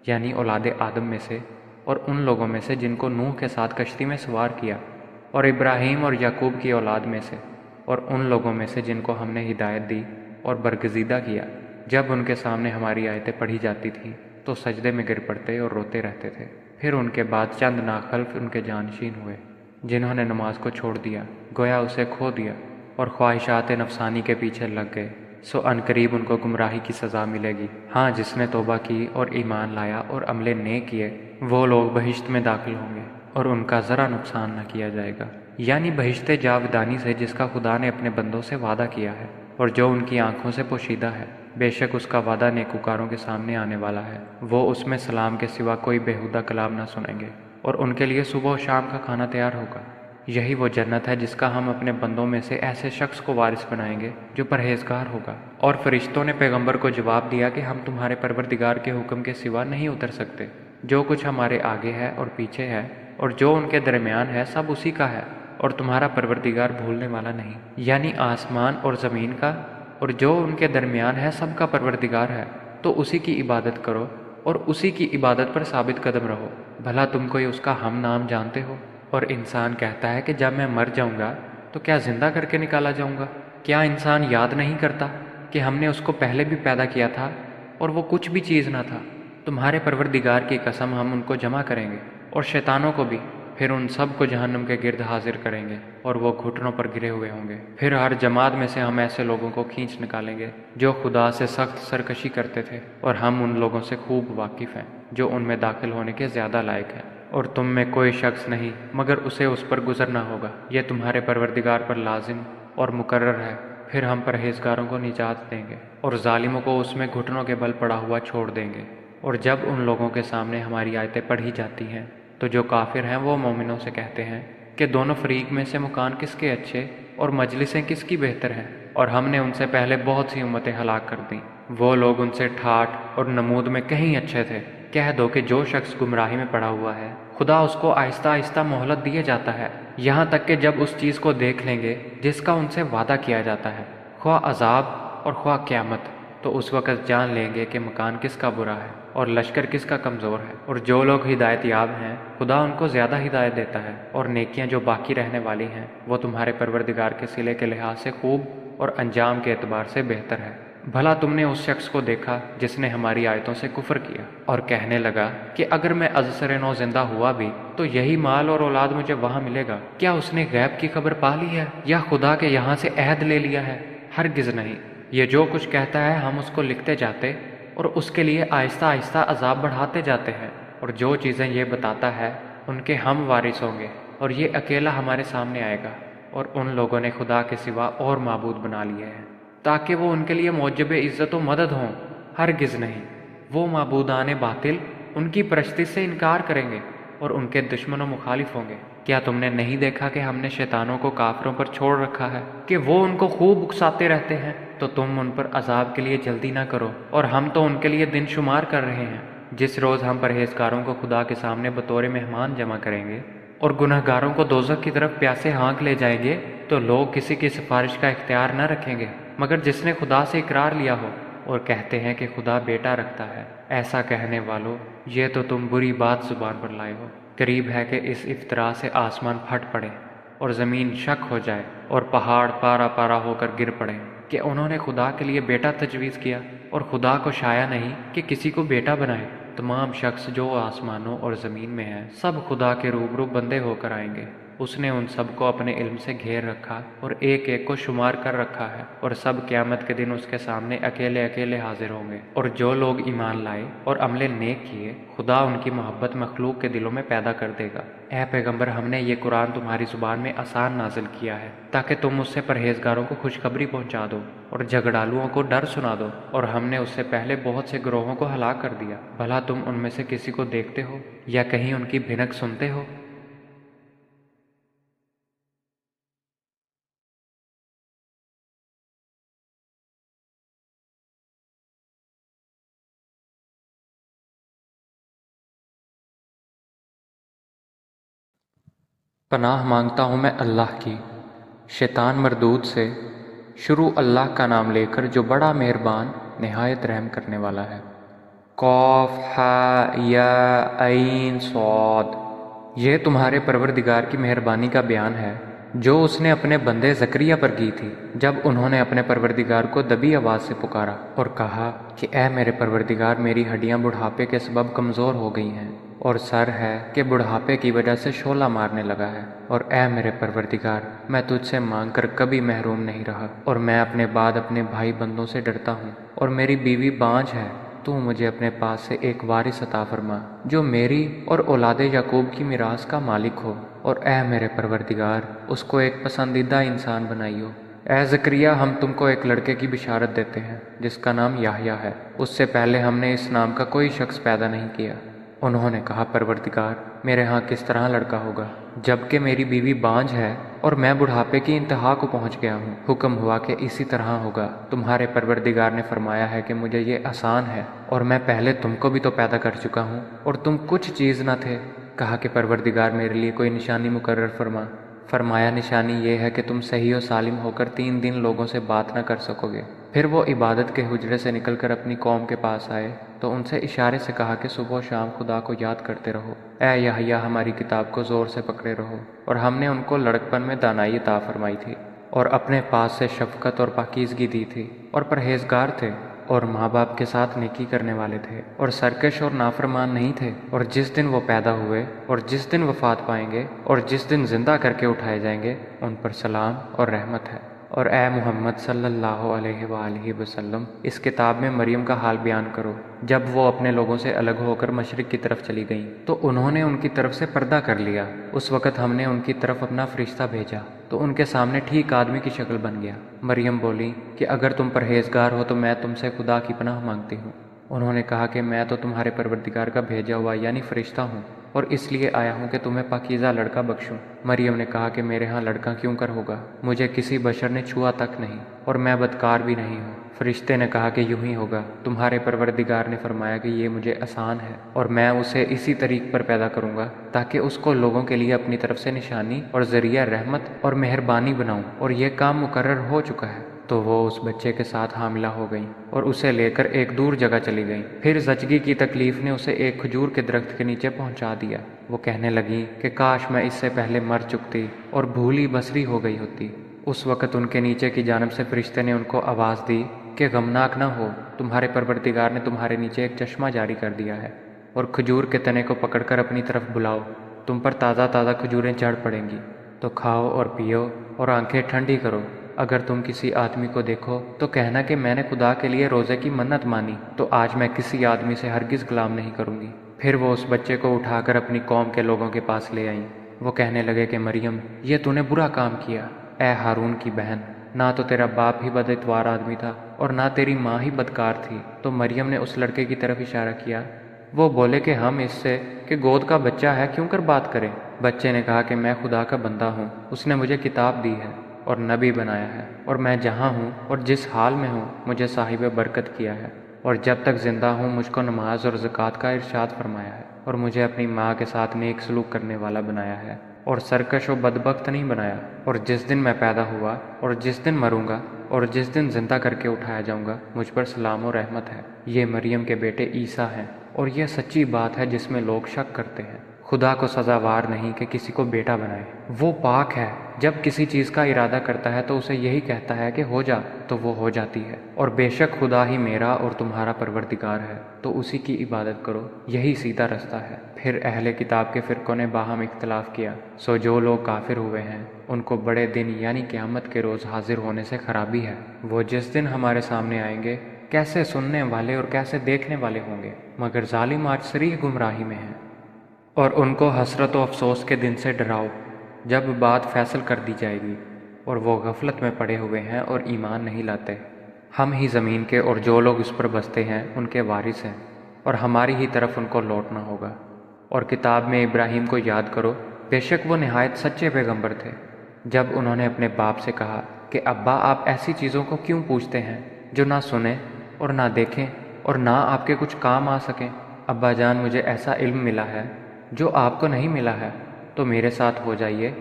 یعنی اولاد آدم میں سے، اور ان لوگوں میں سے جن کو نوح کے ساتھ کشتی میں سوار کیا، اور ابراہیم اور یعقوب کی اولاد میں سے، اور ان لوگوں میں سے جن کو ہم نے ہدایت دی اور برگزیدہ کیا۔ جب ان کے سامنے ہماری آیتیں پڑھی جاتی تھیں تو سجدے میں گر پڑتے اور روتے رہتے تھے۔ پھر ان کے بعد چند ناخلف ان کے جانشین ہوئے جنہوں نے نماز کو چھوڑ دیا، گویا اسے کھو دیا، اور خواہشات نفسانی کے پیچھے لگ گئے، سو عنقریب ان کو گمراہی کی سزا ملے گی۔ ہاں، جس نے توبہ کی اور ایمان لایا اور عمل نیک کیے وہ لوگ بہشت میں داخل ہوں گے، اور ان کا ذرا نقصان نہ کیا جائے گا، یعنی بہشت جاودانی سے جس کا خدا نے اپنے بندوں سے وعدہ کیا ہے، اور جو ان کی آنکھوں سے پوشیدہ ہے۔ بے شک اس کا وعدہ نیکوکاروں کے سامنے آنے والا ہے، وہ اس میں سلام کے سوا کوئی بیہودہ کلام نہ سنیں گے، اور ان کے لیے صبح و شام کا کھانا تیار ہوگا۔ یہی وہ جنت ہے جس کا ہم اپنے بندوں میں سے ایسے شخص کو وارث بنائیں گے جو پرہیزگار ہوگا۔ اور فرشتوں نے پیغمبر کو جواب دیا کہ ہم تمہارے پروردگار کے حکم کے سوا نہیں اتر سکتے۔ جو کچھ ہمارے آگے ہے اور پیچھے ہے اور جو ان کے درمیان ہے سب اسی کا ہے، اور تمہارا پروردگار بھولنے والا نہیں، یعنی آسمان اور زمین کا اور جو ان کے درمیان ہے سب کا پروردگار ہے، تو اسی کی عبادت کرو اور اسی کی عبادت پر ثابت قدم رہو۔ بھلا تم کوئی اس کا ہم نام جانتے ہو؟ اور انسان کہتا ہے کہ جب میں مر جاؤں گا تو کیا زندہ کر کے نکالا جاؤں گا؟ کیا انسان یاد نہیں کرتا کہ ہم نے اس کو پہلے بھی پیدا کیا تھا اور وہ کچھ بھی چیز نہ تھا؟ تمہارے پروردگار کی قسم ہم ان کو جمع کریں گے اور شیطانوں کو بھی، پھر ان سب کو جہنم کے گرد حاضر کریں گے اور وہ گھٹنوں پر گرے ہوئے ہوں گے۔ پھر ہر جماعت میں سے ہم ایسے لوگوں کو کھینچ نکالیں گے جو خدا سے سخت سرکشی کرتے تھے، اور ہم ان لوگوں سے خوب واقف ہیں جو ان میں داخل ہونے کے زیادہ لائق ہیں۔ اور تم میں کوئی شخص نہیں مگر اسے اس پر گزرنا ہوگا، یہ تمہارے پروردگار پر لازم اور مقرر ہے۔ پھر ہم پرہیزگاروں کو نجات دیں گے اور ظالموں کو اس میں گھٹنوں کے بل پڑا ہوا چھوڑ دیں گے۔ اور جب ان لوگوں کے سامنے ہماری آیتیں پڑھی جاتی ہیں تو جو کافر ہیں وہ مومنوں سے کہتے ہیں کہ دونوں فریق میں سے مکان کس کے اچھے اور مجلسیں کس کی بہتر ہیں، اور ہم نے ان سے پہلے بہت سی امتیں ہلاک کر دیں، وہ لوگ ان سے ٹھاٹھ اور نمود میں کہیں اچھے تھے۔ کہہ دو کہ جو شخص گمراہی میں پڑا ہوا ہے خدا اس کو آہستہ آہستہ مہلت دیے جاتا ہے، یہاں تک کہ جب اس چیز کو دیکھ لیں گے جس کا ان سے وعدہ کیا جاتا ہے، خواہ عذاب اور خواہ قیامت، تو اس وقت جان لیں گے کہ مکان کس کا برا ہے اور لشکر کس کا کمزور ہے۔ اور جو لوگ ہدایت یاب ہیں خدا ان کو زیادہ ہدایت دیتا ہے، اور نیکیاں جو باقی رہنے والی ہیں وہ تمہارے پروردگار کے صلے کے لحاظ سے خوب اور انجام کے اعتبار سے بہتر ہے۔ بھلا تم نے اس شخص کو دیکھا جس نے ہماری آیتوں سے کفر کیا اور کہنے لگا کہ اگر میں ازسر نو زندہ ہوا بھی تو یہی مال اور اولاد مجھے وہاں ملے گا؟ کیا اس نے غیب کی خبر پا لی ہے یا خدا کے یہاں سے عہد لے لیا ہے؟ ہرگز نہیں۔ یہ جو کچھ کہتا ہے ہم اس کو لکھتے جاتے اور اس کے لیے آہستہ آہستہ عذاب بڑھاتے جاتے ہیں، اور جو چیزیں یہ بتاتا ہے ان کے ہم وارث ہوں گے، اور یہ اکیلا ہمارے سامنے آئے گا۔ اور ان لوگوں نے خدا کے سوا اور معبود بنا لیے ہیں تاکہ وہ ان کے لیے موجب عزت و مدد ہوں، ہرگز نہیں۔ وہ معبودان باطل ان کی پرستی سے انکار کریں گے اور ان کے دشمن و مخالف ہوں گے۔ کیا تم نے نہیں دیکھا کہ ہم نے شیطانوں کو کافروں پر چھوڑ رکھا ہے کہ وہ ان کو خوب اکساتے رہتے ہیں؟ تو تم ان پر عذاب کے لیے جلدی نہ کرو، اور ہم تو ان کے لیے دن شمار کر رہے ہیں۔ جس روز ہم پرہیزگاروں کو خدا کے سامنے بطور مہمان جمع کریں گے اور گنہگاروں کو دوزخ کی طرف پیاسے ہانک لے جائیں گے تو لوگ کسی کی سفارش کا اختیار نہ رکھیں گے مگر جس نے خدا سے اقرار لیا ہو، اور کہتے ہیں کہ خدا بیٹا رکھتا ہے۔ ایسا کہنے والو، یہ تو تم بری بات زبان پر لائے ہو، قریب ہے کہ اس افطرا سے آسمان پھٹ پڑے اور زمین شک ہو جائے اور پہاڑ پارا پارا ہو کر گر پڑے کہ انہوں نے خدا کے لیے بیٹا تجویز کیا، اور خدا کو شایع نہیں کہ کسی کو بیٹا بنائے۔ تمام شخص جو آسمانوں اور زمین میں ہیں سب خدا کے روبرو بندے ہو کر آئیں گے۔ اس نے ان سب کو اپنے علم سے گھیر رکھا اور ایک ایک کو شمار کر رکھا ہے، اور سب قیامت کے دن اس کے سامنے اکیلے اکیلے حاضر ہوں گے۔ اور جو لوگ ایمان لائے اور عمل نیک کیے، خدا ان کی محبت مخلوق کے دلوں میں پیدا کر دے گا۔ اے پیغمبر، ہم نے یہ قرآن تمہاری زبان میں آسان نازل کیا ہے تاکہ تم اس سے پرہیزگاروں کو خوشخبری پہنچا دو اور جھگڑالوؤں کو ڈر سنا دو، اور ہم نے اس سے پہلے بہت سے گروہوں کو ہلاک کر دیا۔ بھلا تم ان میں سے کسی کو دیکھتے ہو یا کہیں ان کی بھنک سنتے ہو؟ پناہ مانگتا ہوں میں اللہ کی شیطان مردود سے۔ شروع اللہ کا نام لے کر جو بڑا مہربان نہایت رحم کرنے والا ہے۔ قاف ہا یا عین صاد۔ یہ تمہارے پروردگار کی مہربانی کا بیان ہے جو اس نے اپنے بندے زکریا پر کی تھی جب انہوں نے اپنے پروردگار کو دبی آواز سے پکارا اور کہا کہ اے میرے پروردگار، میری ہڈیاں بڑھاپے کے سبب کمزور ہو گئی ہیں، اور سر ہے کہ بڑھاپے کی وجہ سے شعلہ مارنے لگا ہے، اور اے میرے پروردگار، میں تجھ سے مانگ کر کبھی محروم نہیں رہا، اور میں اپنے بعد اپنے بھائی بندوں سے ڈرتا ہوں، اور میری بیوی بانجھ ہے۔ تو مجھے اپنے پاس سے ایک وارث عطا فرما جو میری اور اولاد یعقوب کی میراث کا مالک ہو، اور اے میرے پروردگار، اس کو ایک پسندیدہ انسان بنائیو۔ اے زکریا، ہم تم کو ایک لڑکے کی بشارت دیتے ہیں جس کا نام یحییٰ ہے، اس سے پہلے ہم نے اس نام کا کوئی شخص پیدا نہیں کیا۔ انہوں نے کہا پروردگار، میرے ہاں کس طرح لڑکا ہوگا جبکہ میری بیوی بانجھ ہے اور میں بڑھاپے کی انتہا کو پہنچ گیا ہوں۔ حکم ہوا کہ اسی طرح ہوگا۔ تمہارے پروردگار نے فرمایا ہے کہ مجھے یہ آسان ہے، اور میں پہلے تم کو بھی تو پیدا کر چکا ہوں اور تم کچھ چیز نہ تھے۔ کہا کہ پروردگار میرے لیے کوئی نشانی مقرر فرما۔ فرمایا نشانی یہ ہے کہ تم صحیح و سالم ہو کر 3 دن لوگوں سے بات نہ کر سکو گے۔ پھر وہ عبادت کے حجرے سے نکل کر اپنی قوم کے پاس آئے تو ان سے اشارے سے کہا کہ صبح و شام خدا کو یاد کرتے رہو۔ اے یحییٰ، ہماری کتاب کو زور سے پکڑے رہو، اور ہم نے ان کو لڑکپن میں دانائی عطا فرمائی تھی، اور اپنے پاس سے شفقت اور پاکیزگی دی تھی، اور پرہیزگار تھے، اور ماں باپ کے ساتھ نیکی کرنے والے تھے، اور سرکش اور نافرمان نہیں تھے۔ اور جس دن وہ پیدا ہوئے اور جس دن وفات پائیں گے اور جس دن زندہ کر کے اٹھائے جائیں گے، ان پر سلام اور رحمت ہے۔ اور اے محمد صلی اللہ علیہ وآلہ وسلم، اس کتاب میں مریم کا حال بیان کرو۔ جب وہ اپنے لوگوں سے الگ ہو کر مشرق کی طرف چلی گئیں تو انہوں نے ان کی طرف سے پردہ کر لیا۔ اس وقت ہم نے ان کی طرف اپنا فرشتہ بھیجا تو ان کے سامنے ٹھیک آدمی کی شکل بن گیا۔ مریم بولی کہ اگر تم پرہیزگار ہو تو میں تم سے خدا کی پناہ مانگتی ہوں۔ انہوں نے کہا کہ میں تو تمہارے پروردگار کا بھیجا ہوا یعنی فرشتہ ہوں، اور اس لیے آیا ہوں کہ تمہیں پاکیزہ لڑکا بخشوں۔ مریم نے کہا کہ میرے ہاں لڑکا کیوں کر ہوگا، مجھے کسی بشر نے چھوا تک نہیں، اور میں بدکار بھی نہیں ہوں۔ فرشتے نے کہا کہ یوں ہی ہوگا، تمہارے پروردگار نے فرمایا کہ یہ مجھے آسان ہے، اور میں اسے اسی طریق پر پیدا کروں گا تاکہ اس کو لوگوں کے لیے اپنی طرف سے نشانی اور ذریعہ رحمت اور مہربانی بناؤں، اور یہ کام مقرر ہو چکا ہے۔ تو وہ اس بچے کے ساتھ حاملہ ہو گئیں اور اسے لے کر ایک دور جگہ چلی گئیں۔ پھر زچگی کی تکلیف نے اسے ایک کھجور کے درخت کے نیچے پہنچا دیا۔ وہ کہنے لگی کہ کاش میں اس سے پہلے مر چکتی اور بھولی بسری ہو گئی ہوتی۔ اس وقت ان کے نیچے کی جانب سے فرشتے نے ان کو آواز دی کہ غمناک نہ ہو، تمہارے پروردگار نے تمہارے نیچے ایک چشمہ جاری کر دیا ہے، اور کھجور کے تنے کو پکڑ کر اپنی طرف بلاؤ، تم پر تازہ تازہ کھجوریں جھڑ پڑیں گی، تو کھاؤ اور پیو اور آنکھیں ٹھنڈی کرو۔ اگر تم کسی آدمی کو دیکھو تو کہنا کہ میں نے خدا کے لیے روزے کی منت مانی، تو آج میں کسی آدمی سے ہرگز کلام نہیں کروں گی۔ پھر وہ اس بچے کو اٹھا کر اپنی قوم کے لوگوں کے پاس لے آئیں۔ وہ کہنے لگے کہ مریم، یہ تو نے برا کام کیا۔ اے ہارون کی بہن، نہ تو تیرا باپ ہی بد اتوار آدمی تھا اور نہ تیری ماں ہی بدکار تھی۔ تو مریم نے اس لڑکے کی طرف اشارہ کیا۔ وہ بولے کہ ہم اس سے کہ گود کا بچہ ہے کیوں کر بات کریں۔ بچے نے کہا کہ میں خدا کا بندہ ہوں، اس نے مجھے کتاب دی ہے اور نبی بنایا ہے، اور میں جہاں ہوں اور جس حال میں ہوں مجھے صاحب برکت کیا ہے، اور جب تک زندہ ہوں مجھ کو نماز اور زکوٰۃ کا ارشاد فرمایا ہے، اور مجھے اپنی ماں کے ساتھ نیک سلوک کرنے والا بنایا ہے، اور سرکش و بدبخت نہیں بنایا۔ اور جس دن میں پیدا ہوا اور جس دن مروں گا اور جس دن زندہ کر کے اٹھایا جاؤں گا مجھ پر سلام و رحمت ہے۔ یہ مریم کے بیٹے عیسیٰ ہیں، اور یہ سچی بات ہے جس میں لوگ شک کرتے ہیں۔ خدا کو سزاوار نہیں کہ کسی کو بیٹا بنائے، وہ پاک ہے، جب کسی چیز کا ارادہ کرتا ہے تو اسے یہی کہتا ہے کہ ہو جا، تو وہ ہو جاتی ہے۔ اور بے شک خدا ہی میرا اور تمہارا پروردگار ہے، تو اسی کی عبادت کرو، یہی سیدھا رستہ ہے۔ پھر اہل کتاب کے فرقوں نے باہم اختلاف کیا، سو جو لوگ کافر ہوئے ہیں ان کو بڑے دن یعنی قیامت کے روز حاضر ہونے سے خرابی ہے۔ وہ جس دن ہمارے سامنے آئیں گے کیسے سننے والے اور کیسے دیکھنے والے ہوں گے، مگر ظالم آج صریح گمراہی میں ہیں۔ اور ان کو حسرت و افسوس کے دن سے ڈراؤ جب بات فیصل کر دی جائے گی، اور وہ غفلت میں پڑے ہوئے ہیں اور ایمان نہیں لاتے۔ ہم ہی زمین کے اور جو لوگ اس پر بستے ہیں ان کے وارث ہیں، اور ہماری ہی طرف ان کو لوٹنا ہوگا۔ اور کتاب میں ابراہیم کو یاد کرو، بے شک وہ نہایت سچے پیغمبر تھے۔ جب انہوں نے اپنے باپ سے کہا کہ ابا آپ ایسی چیزوں کو کیوں پوچھتے ہیں جو نہ سنیں اور نہ دیکھیں اور نہ آپ کے کچھ کام آ سکیں؟ ابا جان مجھے ایسا علم ملا ہے جو آپ کو نہیں ملا ہے، تو میرے ساتھ ہو جائیے،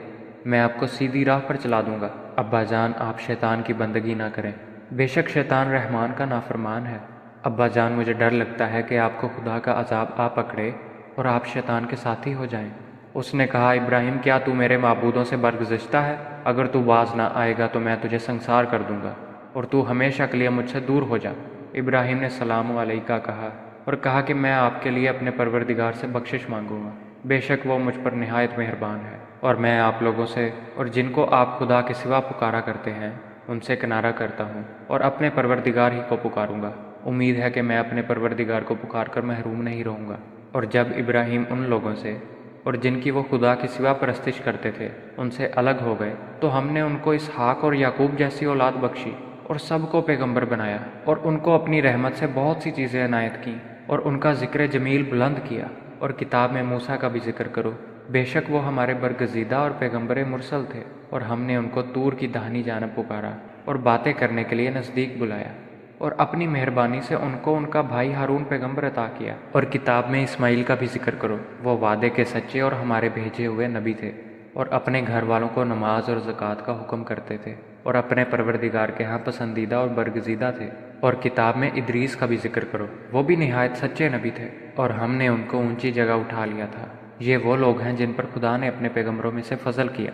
میں آپ کو سیدھی راہ پر چلا دوں گا۔ ابا جان آپ شیطان کی بندگی نہ کریں، بے شک شیطان رحمان کا نافرمان ہے۔ ابا جان مجھے ڈر لگتا ہے کہ آپ کو خدا کا عذاب آ پکڑے اور آپ شیطان کے ساتھی ہو جائیں۔ اس نے کہا ابراہیم کیا تو میرے معبودوں سے برگزشتہ ہے؟ اگر تو باز نہ آئے گا تو میں تجھے سنسار کر دوں گا اور تو ہمیشہ کے لیے مجھ سے دور ہو جا۔ ابراہیم نے سلام علیکہ کہا اور کہا کہ میں آپ کے لیے اپنے پروردگار سے بخشش مانگوں گا، بے شک وہ مجھ پر نہایت مہربان ہے۔ اور میں آپ لوگوں سے اور جن کو آپ خدا کے سوا پکارا کرتے ہیں ان سے کنارہ کرتا ہوں اور اپنے پروردگار ہی کو پکاروں گا۔ امید ہے کہ میں اپنے پروردگار کو پکار کر محروم نہیں رہوں گا۔ اور جب ابراہیم ان لوگوں سے اور جن کی وہ خدا کے سوا پرستش کرتے تھے ان سے الگ ہو گئے تو ہم نے ان کو اسحاق اور یعقوب جیسی اولاد بخشی اور سب کو پیغمبر بنایا، اور ان کو اپنی رحمت سے بہت سی چیزیں عنایت کیں اور ان کا ذکر جمیل بلند کیا۔ اور کتاب میں موسیٰ کا بھی ذکر کرو، بے شک وہ ہمارے برگزیدہ اور پیغمبر مرسل تھے، اور ہم نے ان کو طور کی دہنی جانب پکارا اور باتیں کرنے کے لیے نزدیک بلایا، اور اپنی مہربانی سے ان کو ان کا بھائی ہارون پیغمبر عطا کیا۔ اور کتاب میں اسماعیل کا بھی ذکر کرو، وہ وعدے کے سچے اور ہمارے بھیجے ہوئے نبی تھے، اور اپنے گھر والوں کو نماز اور زکوٰۃ کا حکم کرتے تھے، اور اپنے پروردگار کے ہاں پسندیدہ اور برگزیدہ تھے۔ اور کتاب میں ادریس کا بھی ذکر کرو، وہ بھی نہایت سچے نبی تھے، اور ہم نے ان کو اونچی جگہ اٹھا لیا تھا۔ یہ وہ لوگ ہیں جن پر خدا نے اپنے پیغمبروں میں سے فضل کیا،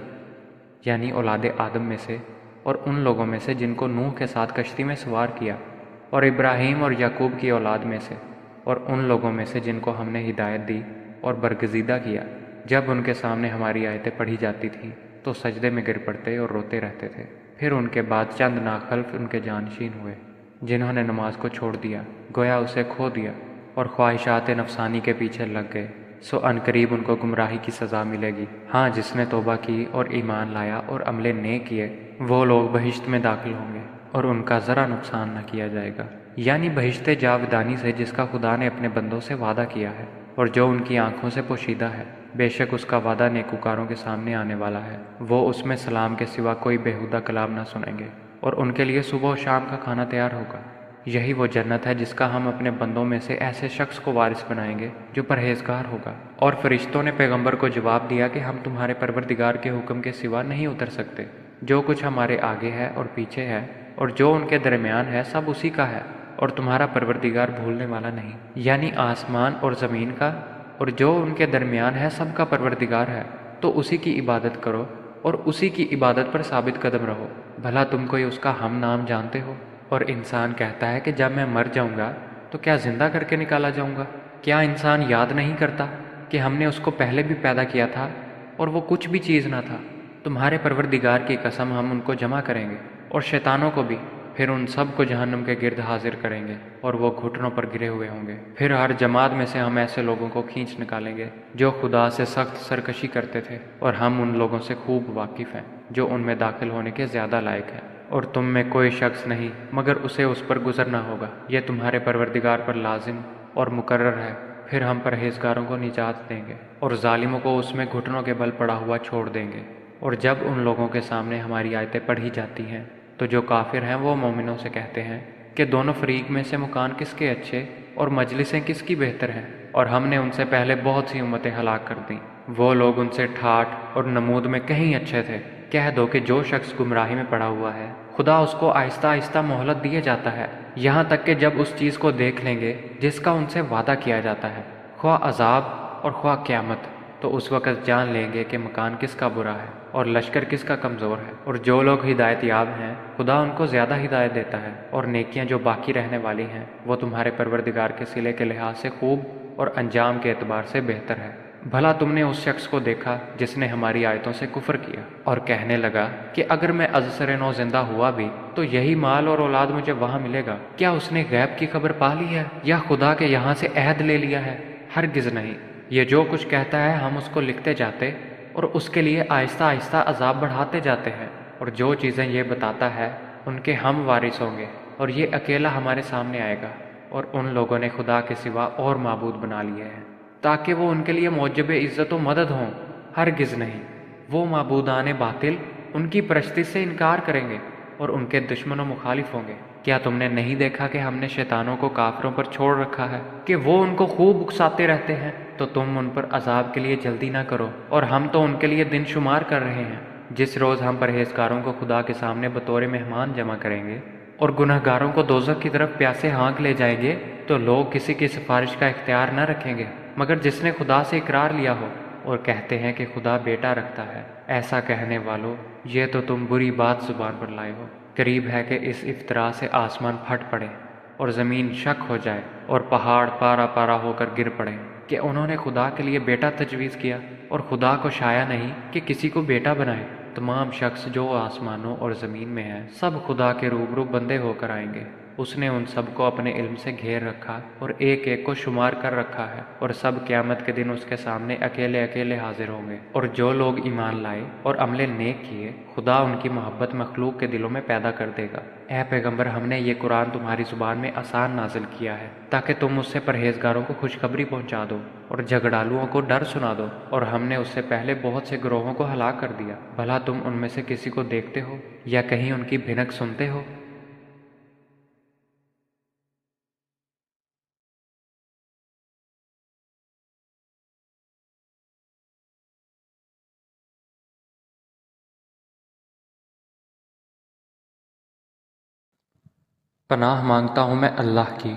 یعنی اولاد آدم میں سے، اور ان لوگوں میں سے جن کو نوح کے ساتھ کشتی میں سوار کیا، اور ابراہیم اور یعقوب کی اولاد میں سے، اور ان لوگوں میں سے جن کو ہم نے ہدایت دی اور برگزیدہ کیا۔ جب ان کے سامنے ہماری آیتیں پڑھی جاتی تھیں تو سجدے میں گر پڑتے اور روتے رہتے تھے۔ پھر ان کے بعد چند ناخلف ان کے جانشین ہوئے جنہوں نے نماز کو چھوڑ دیا، گویا اسے کھو دیا، اور خواہشات نفسانی کے پیچھے لگ گئے، سو عنقریب ان کو گمراہی کی سزا ملے گی۔ ہاں جس نے توبہ کی اور ایمان لایا اور عمل نیک کیے وہ لوگ بہشت میں داخل ہوں گے، اور ان کا ذرا نقصان نہ کیا جائے گا، یعنی بہشت جاودانی سے جس کا خدا نے اپنے بندوں سے وعدہ کیا ہے اور جو ان کی آنکھوں سے پوشیدہ ہے۔ بے شک اس کا وعدہ نیکوکاروں کے سامنے آنے والا ہے، وہ اس میں سلام کے سوا کوئی بیہودہ کلام نہ سنیں گے، اور ان کے لیے صبح و شام کا کھانا تیار ہوگا۔ یہی وہ جنت ہے جس کا ہم اپنے بندوں میں سے ایسے شخص کو وارث بنائیں گے جو پرہیزگار ہوگا۔ اور فرشتوں نے پیغمبر کو جواب دیا کہ ہم تمہارے پروردگار کے حکم کے سوا نہیں اتر سکتے، جو کچھ ہمارے آگے ہے اور پیچھے ہے اور جو ان کے درمیان ہے سب اسی کا ہے، اور تمہارا پروردگار بھولنے والا نہیں۔ یعنی آسمان اور زمین کا اور جو ان کے درمیان ہے سب کا پروردگار ہے، تو اسی کی عبادت کرو اور اسی کی عبادت پر ثابت قدم رہو۔ بھلا تم کوئی اس کا ہم نام جانتے ہو؟ اور انسان کہتا ہے کہ جب میں مر جاؤں گا تو کیا زندہ کر کے نکالا جاؤں گا؟ کیا انسان یاد نہیں کرتا کہ ہم نے اس کو پہلے بھی پیدا کیا تھا اور وہ کچھ بھی چیز نہ تھا؟ تمہارے پروردگار کی قسم ہم ان کو جمع کریں گے اور شیطانوں کو بھی، پھر ان سب کو جہنم کے گرد حاضر کریں گے اور وہ گھٹنوں پر گرے ہوئے ہوں گے۔ پھر ہر جماعت میں سے ہم ایسے لوگوں کو کھینچ نکالیں گے جو خدا سے سخت سرکشی کرتے تھے، اور ہم ان لوگوں سے خوب واقف ہیں جو ان میں داخل ہونے کے زیادہ لائق ہیں۔ اور تم میں کوئی شخص نہیں مگر اسے اس پر گزرنا ہوگا، یہ تمہارے پروردگار پر لازم اور مقرر ہے۔ پھر ہم پرہیزگاروں کو نجات دیں گے اور ظالموں کو اس میں گھٹنوں کے بل پڑا ہوا چھوڑ دیں گے۔ اور جب ان لوگوں کے سامنے ہماری آیتیں پڑھی جاتی ہیں تو جو کافر ہیں وہ مومنوں سے کہتے ہیں کہ دونوں فریق میں سے مکان کس کے اچھے اور مجلسیں کس کی بہتر ہیں، اور ہم نے ان سے پہلے بہت سی امتیں ہلاک کر دیں، وہ لوگ ان سے ٹھاٹھ اور نمود میں کہیں اچھے تھے۔ کہہ دو کہ جو شخص گمراہی میں پڑا ہوا ہے خدا اس کو آہستہ آہستہ مہلت دیے جاتا ہے، یہاں تک کہ جب اس چیز کو دیکھ لیں گے جس کا ان سے وعدہ کیا جاتا ہے، خواہ عذاب اور خواہ قیامت، تو اس وقت جان لیں گے کہ مکان کس کا برا ہے اور لشکر کس کا کمزور ہے۔ اور جو لوگ ہدایت یاب ہیں خدا ان کو زیادہ ہدایت دیتا ہے، اور نیکیاں جو باقی رہنے والی ہیں وہ تمہارے پروردگار کے صلے کے لحاظ سے خوب اور انجام کے اعتبار سے بہتر ہے۔ بھلا تم نے اس شخص کو دیکھا جس نے ہماری آیتوں سے کفر کیا اور کہنے لگا کہ اگر میں ازسر نو زندہ ہوا بھی تو یہی مال اور اولاد مجھے وہاں ملے گا؟ کیا اس نے غیب کی خبر پا لی ہے یا خدا کے یہاں سے عہد لے لیا ہے؟ ہرگز نہیں۔ یہ جو کچھ کہتا ہے ہم اس کو لکھتے جاتے اور اس کے لیے آہستہ آہستہ عذاب بڑھاتے جاتے ہیں، اور جو چیزیں یہ بتاتا ہے ان کے ہم وارث ہوں گے، اور یہ اکیلا ہمارے سامنے آئے گا۔ اور ان لوگوں نے خدا کے سوا اور معبود بنا لیے ہیں تاکہ وہ ان کے لیے موجب عزت و مدد ہوں۔ ہرگز نہیں، وہ معبودان باطل ان کی پرستی سے انکار کریں گے اور ان کے دشمن و مخالف ہوں گے۔ کیا تم نے نہیں دیکھا کہ ہم نے شیطانوں کو کافروں پر چھوڑ رکھا ہے کہ وہ ان کو خوب اکساتے رہتے ہیں؟ تو تم ان پر عذاب کے لیے جلدی نہ کرو، اور ہم تو ان کے لیے دن شمار کر رہے ہیں۔ جس روز ہم پرہیزگاروں کو خدا کے سامنے بطور مہمان جمع کریں گے اور گنہگاروں کو دوزخ کی طرف پیاسے ہانک لے جائیں گے، تو لوگ کسی کی سفارش کا اختیار نہ رکھیں گے مگر جس نے خدا سے اقرار لیا ہو، اور کہتے ہیں کہ خدا بیٹا رکھتا ہے۔ ایسا کہنے والو، یہ تو تم بری بات زبان پر لائے ہو۔ قریب ہے کہ اس افطرا سے آسمان پھٹ پڑے اور زمین شک ہو جائے اور پہاڑ پارا پارا ہو کر گر پڑے کہ انہوں نے خدا کے لیے بیٹا تجویز کیا، اور خدا کو شایع نہیں کہ کسی کو بیٹا بنائے۔ تمام شخص جو آسمانوں اور زمین میں ہیں سب خدا کے روبرو بندے ہو کر آئیں گے۔ اس نے ان سب کو اپنے علم سے گھیر رکھا اور ایک ایک کو شمار کر رکھا ہے، اور سب قیامت کے دن اس کے سامنے اکیلے اکیلے حاضر ہوں گے۔ اور جو لوگ ایمان لائے اور عمل نیک کیے، خدا ان کی محبت مخلوق کے دلوں میں پیدا کر دے گا۔ اے پیغمبر، ہم نے یہ قرآن تمہاری زبان میں آسان نازل کیا ہے تاکہ تم اس سے پرہیزگاروں کو خوشخبری پہنچا دو اور جھگڑالوؤں کو ڈر سنا دو، اور ہم نے اس سے پہلے بہت سے گروہوں کو ہلاک کر دیا۔ بھلا تم ان میں سے کسی کو دیکھتے ہو یا کہیں ان کی بھنک سنتے ہو؟ پناہ مانگتا ہوں میں اللہ کی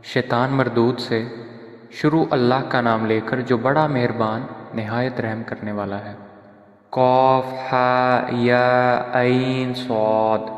شیطان مردود سے، شروع اللہ کا نام لے کر جو بڑا مہربان نہایت رحم کرنے والا ہے۔ قاف ہا یا عین صاد۔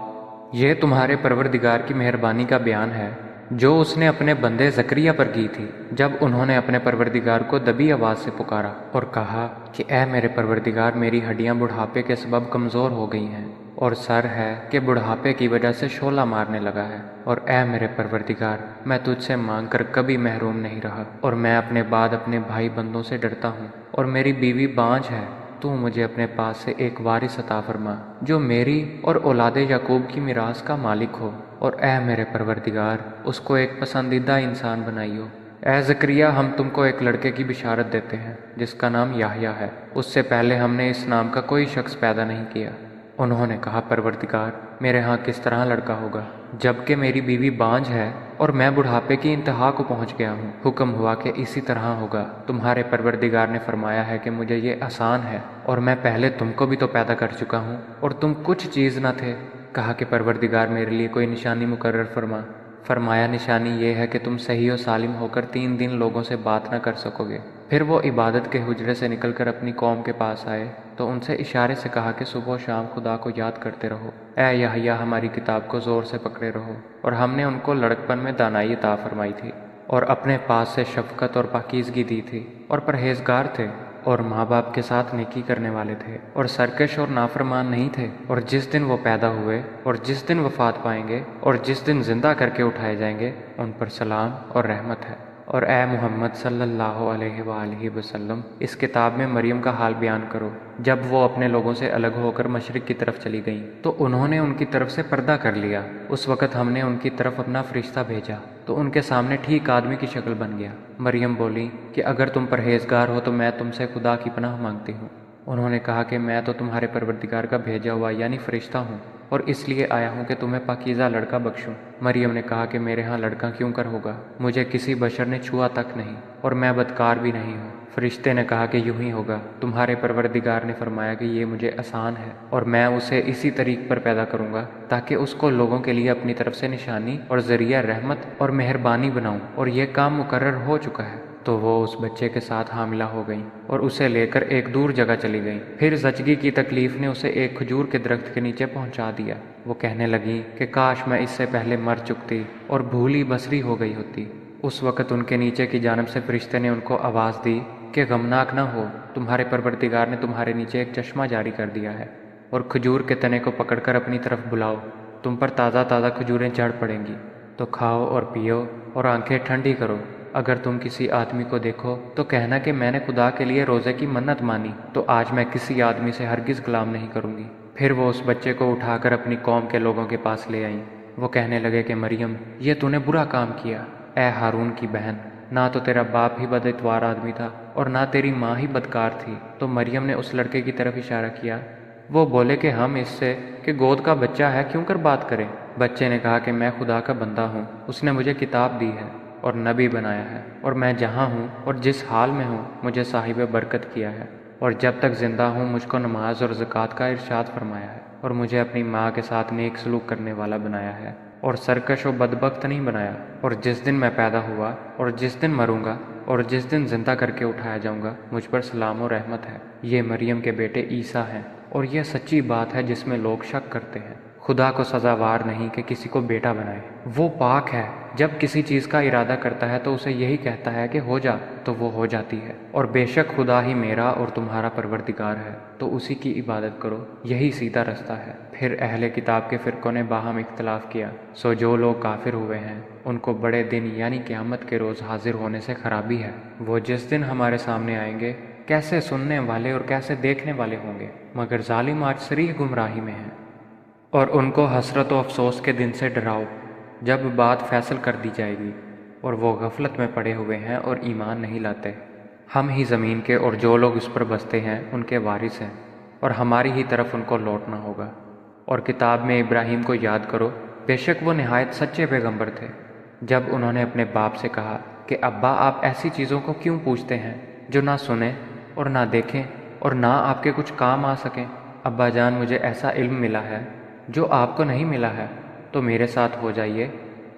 یہ تمہارے پروردگار کی مہربانی کا بیان ہے جو اس نے اپنے بندے زکریا پر کی تھی جب انہوں نے اپنے پروردگار کو دبی آواز سے پکارا اور کہا کہ اے میرے پروردگار، میری ہڈیاں بڑھاپے کے سبب کمزور ہو گئی ہیں، اور سر ہے کہ بڑھاپے کی وجہ سے شعلہ مارنے لگا ہے، اور اے میرے پروردگار، میں تجھ سے مانگ کر کبھی محروم نہیں رہا، اور میں اپنے بعد اپنے بھائی بندوں سے ڈرتا ہوں، اور میری بیوی بانجھ ہے۔ تو مجھے اپنے پاس سے ایک وارث عطا فرما جو میری اور اولاد یعقوب کی میراث کا مالک ہو، اور اے میرے پروردگار، اس کو ایک پسندیدہ انسان بنائیو۔ اے زکریا، ہم تم کو ایک لڑکے کی بشارت دیتے ہیں جس کا نام یحییٰ ہے۔ اس سے پہلے ہم نے اس نام کا کوئی شخص پیدا نہیں کیا۔ انہوں نے کہا، پروردگار، میرے ہاں کس طرح لڑکا ہوگا جبکہ میری بیوی بانجھ ہے اور میں بڑھاپے کی انتہا کو پہنچ گیا ہوں؟ حکم ہوا کہ اسی طرح ہوگا۔ تمہارے پروردگار نے فرمایا ہے کہ مجھے یہ آسان ہے، اور میں پہلے تم کو بھی تو پیدا کر چکا ہوں اور تم کچھ چیز نہ تھے۔ کہا کہ پروردگار، میرے لیے کوئی نشانی مقرر فرما۔ فرمایا، نشانی یہ ہے کہ تم صحیح و سالم ہو کر 3 دن لوگوں سے بات نہ کر سکو گے۔ پھر وہ عبادت کے حجرے سے نکل کر اپنی قوم کے پاس آئے تو ان سے اشارے سے کہا کہ صبح و شام خدا کو یاد کرتے رہو۔ اے یحییٰ، ہماری کتاب کو زور سے پکڑے رہو۔ اور ہم نے ان کو لڑکپن میں دانائی عطا فرمائی تھی، اور اپنے پاس سے شفقت اور پاکیزگی دی تھی، اور پرہیزگار تھے، اور ماں باپ کے ساتھ نیکی کرنے والے تھے، اور سرکش اور نافرمان نہیں تھے۔ اور جس دن وہ پیدا ہوئے اور جس دن وفات پائیں گے اور جس دن زندہ کر کے اٹھائے جائیں گے، ان پر سلام اور رحمت ہے۔ اور اے محمد صلی اللہ علیہ وآلہ وسلم، اس کتاب میں مریم کا حال بیان کرو۔ جب وہ اپنے لوگوں سے الگ ہو کر مشرق کی طرف چلی گئیں تو انہوں نے ان کی طرف سے پردہ کر لیا۔ اس وقت ہم نے ان کی طرف اپنا فرشتہ بھیجا تو ان کے سامنے ٹھیک آدمی کی شکل بن گیا۔ مریم بولی کہ اگر تم پرہیزگار ہو تو میں تم سے خدا کی پناہ مانگتی ہوں۔ انہوں نے کہا کہ میں تو تمہارے پروردگار کا بھیجا ہوا یعنی فرشتہ ہوں، اور اس لیے آیا ہوں کہ تمہیں پاکیزہ لڑکا بخشوں۔ مریم نے کہا کہ میرے ہاں لڑکا کیوں کر ہوگا؟ مجھے کسی بشر نے چھوا تک نہیں، اور میں بدکار بھی نہیں ہوں۔ فرشتے نے کہا کہ یوں ہی ہوگا، تمہارے پروردگار نے فرمایا کہ یہ مجھے آسان ہے، اور میں اسے اسی طریق پر پیدا کروں گا تاکہ اس کو لوگوں کے لیے اپنی طرف سے نشانی اور ذریعہ رحمت اور مہربانی بناؤں، اور یہ کام مقرر ہو چکا ہے۔ تو وہ اس بچے کے ساتھ حاملہ ہو گئیں اور اسے لے کر ایک دور جگہ چلی گئیں۔ پھر زچگی کی تکلیف نے اسے ایک کھجور کے درخت کے نیچے پہنچا دیا۔ وہ کہنے لگیں کہ کاش میں اس سے پہلے مر چکتی اور بھولی بسری ہو گئی ہوتی۔ اس وقت ان کے نیچے کی جانب سے فرشتے نے ان کو آواز دی کہ غمناک نہ ہو، تمہارے پروردگار نے تمہارے نیچے ایک چشمہ جاری کر دیا ہے، اور کھجور کے تنے کو پکڑ کر اپنی طرف بلاؤ، تم پر تازہ تازہ کھجوریں جھڑ پڑیں گی، تو کھاؤ اور پیو اور آنکھیں ٹھنڈی کرو۔ اگر تم کسی آدمی کو دیکھو تو کہنا کہ میں نے خدا کے لیے روزے کی منت مانی، تو آج میں کسی آدمی سے ہرگز غلام نہیں کروں گی۔ پھر وہ اس بچے کو اٹھا کر اپنی قوم کے لوگوں کے پاس لے آئیں۔ وہ کہنے لگے کہ مریم، یہ تو نے برا کام کیا، اے ہارون کی بہن، نہ تو تیرا باپ ہی بد اتوار آدمی تھا اور نہ تیری ماں ہی بدکار تھی۔ تو مریم نے اس لڑکے کی طرف اشارہ کیا۔ وہ بولے کہ ہم اس سے کہ گود کا بچہ ہے کیوں کر بات کریں؟ بچے نے کہا کہ میں خدا کا بندہ ہوں، اس نے مجھے کتاب دی ہے اور نبی بنایا ہے، اور میں جہاں ہوں اور جس حال میں ہوں مجھے صاحب برکت کیا ہے، اور جب تک زندہ ہوں مجھ کو نماز اور زکوٰۃ کا ارشاد فرمایا ہے، اور مجھے اپنی ماں کے ساتھ نیک سلوک کرنے والا بنایا ہے، اور سرکش و بدبخت نہیں بنایا، اور جس دن میں پیدا ہوا اور جس دن مروں گا اور جس دن زندہ کر کے اٹھایا جاؤں گا مجھ پر سلام و رحمت ہے۔ یہ مریم کے بیٹے عیسیٰ ہیں، اور یہ سچی بات ہے جس میں لوگ شک کرتے ہیں۔ خدا کو سزاوار نہیں کہ کسی کو بیٹا بنائے، وہ پاک ہے، جب کسی چیز کا ارادہ کرتا ہے تو اسے یہی کہتا ہے کہ ہو جا تو وہ ہو جاتی ہے۔ اور بے شک خدا ہی میرا اور تمہارا پروردگار ہے، تو اسی کی عبادت کرو، یہی سیدھا رستہ ہے۔ پھر اہل کتاب کے فرقوں نے باہم اختلاف کیا، سو جو لوگ کافر ہوئے ہیں ان کو بڑے دن یعنی قیامت کے روز حاضر ہونے سے خرابی ہے۔ وہ جس دن ہمارے سامنے آئیں گے کیسے سننے والے اور کیسے دیکھنے والے ہوں گے، مگر ظالم آج صریح گمراہی میں ہیں۔ اور ان کو حسرت و افسوس کے دن سے ڈراؤ جب بات فیصل کر دی جائے گی، اور وہ غفلت میں پڑے ہوئے ہیں اور ایمان نہیں لاتے۔ ہم ہی زمین کے اور جو لوگ اس پر بستے ہیں ان کے وارث ہیں، اور ہماری ہی طرف ان کو لوٹنا ہوگا۔ اور کتاب میں ابراہیم کو یاد کرو، بے شک وہ نہایت سچے پیغمبر تھے۔ جب انہوں نے اپنے باپ سے کہا کہ ابا آپ ایسی چیزوں کو کیوں پوچھتے ہیں جو نہ سنیں اور نہ دیکھیں اور نہ آپ کے کچھ کام آ سکیں؟ ابا جان، مجھے ایسا علم ملا ہے جو آپ کو نہیں ملا ہے، تو میرے ساتھ ہو جائیے،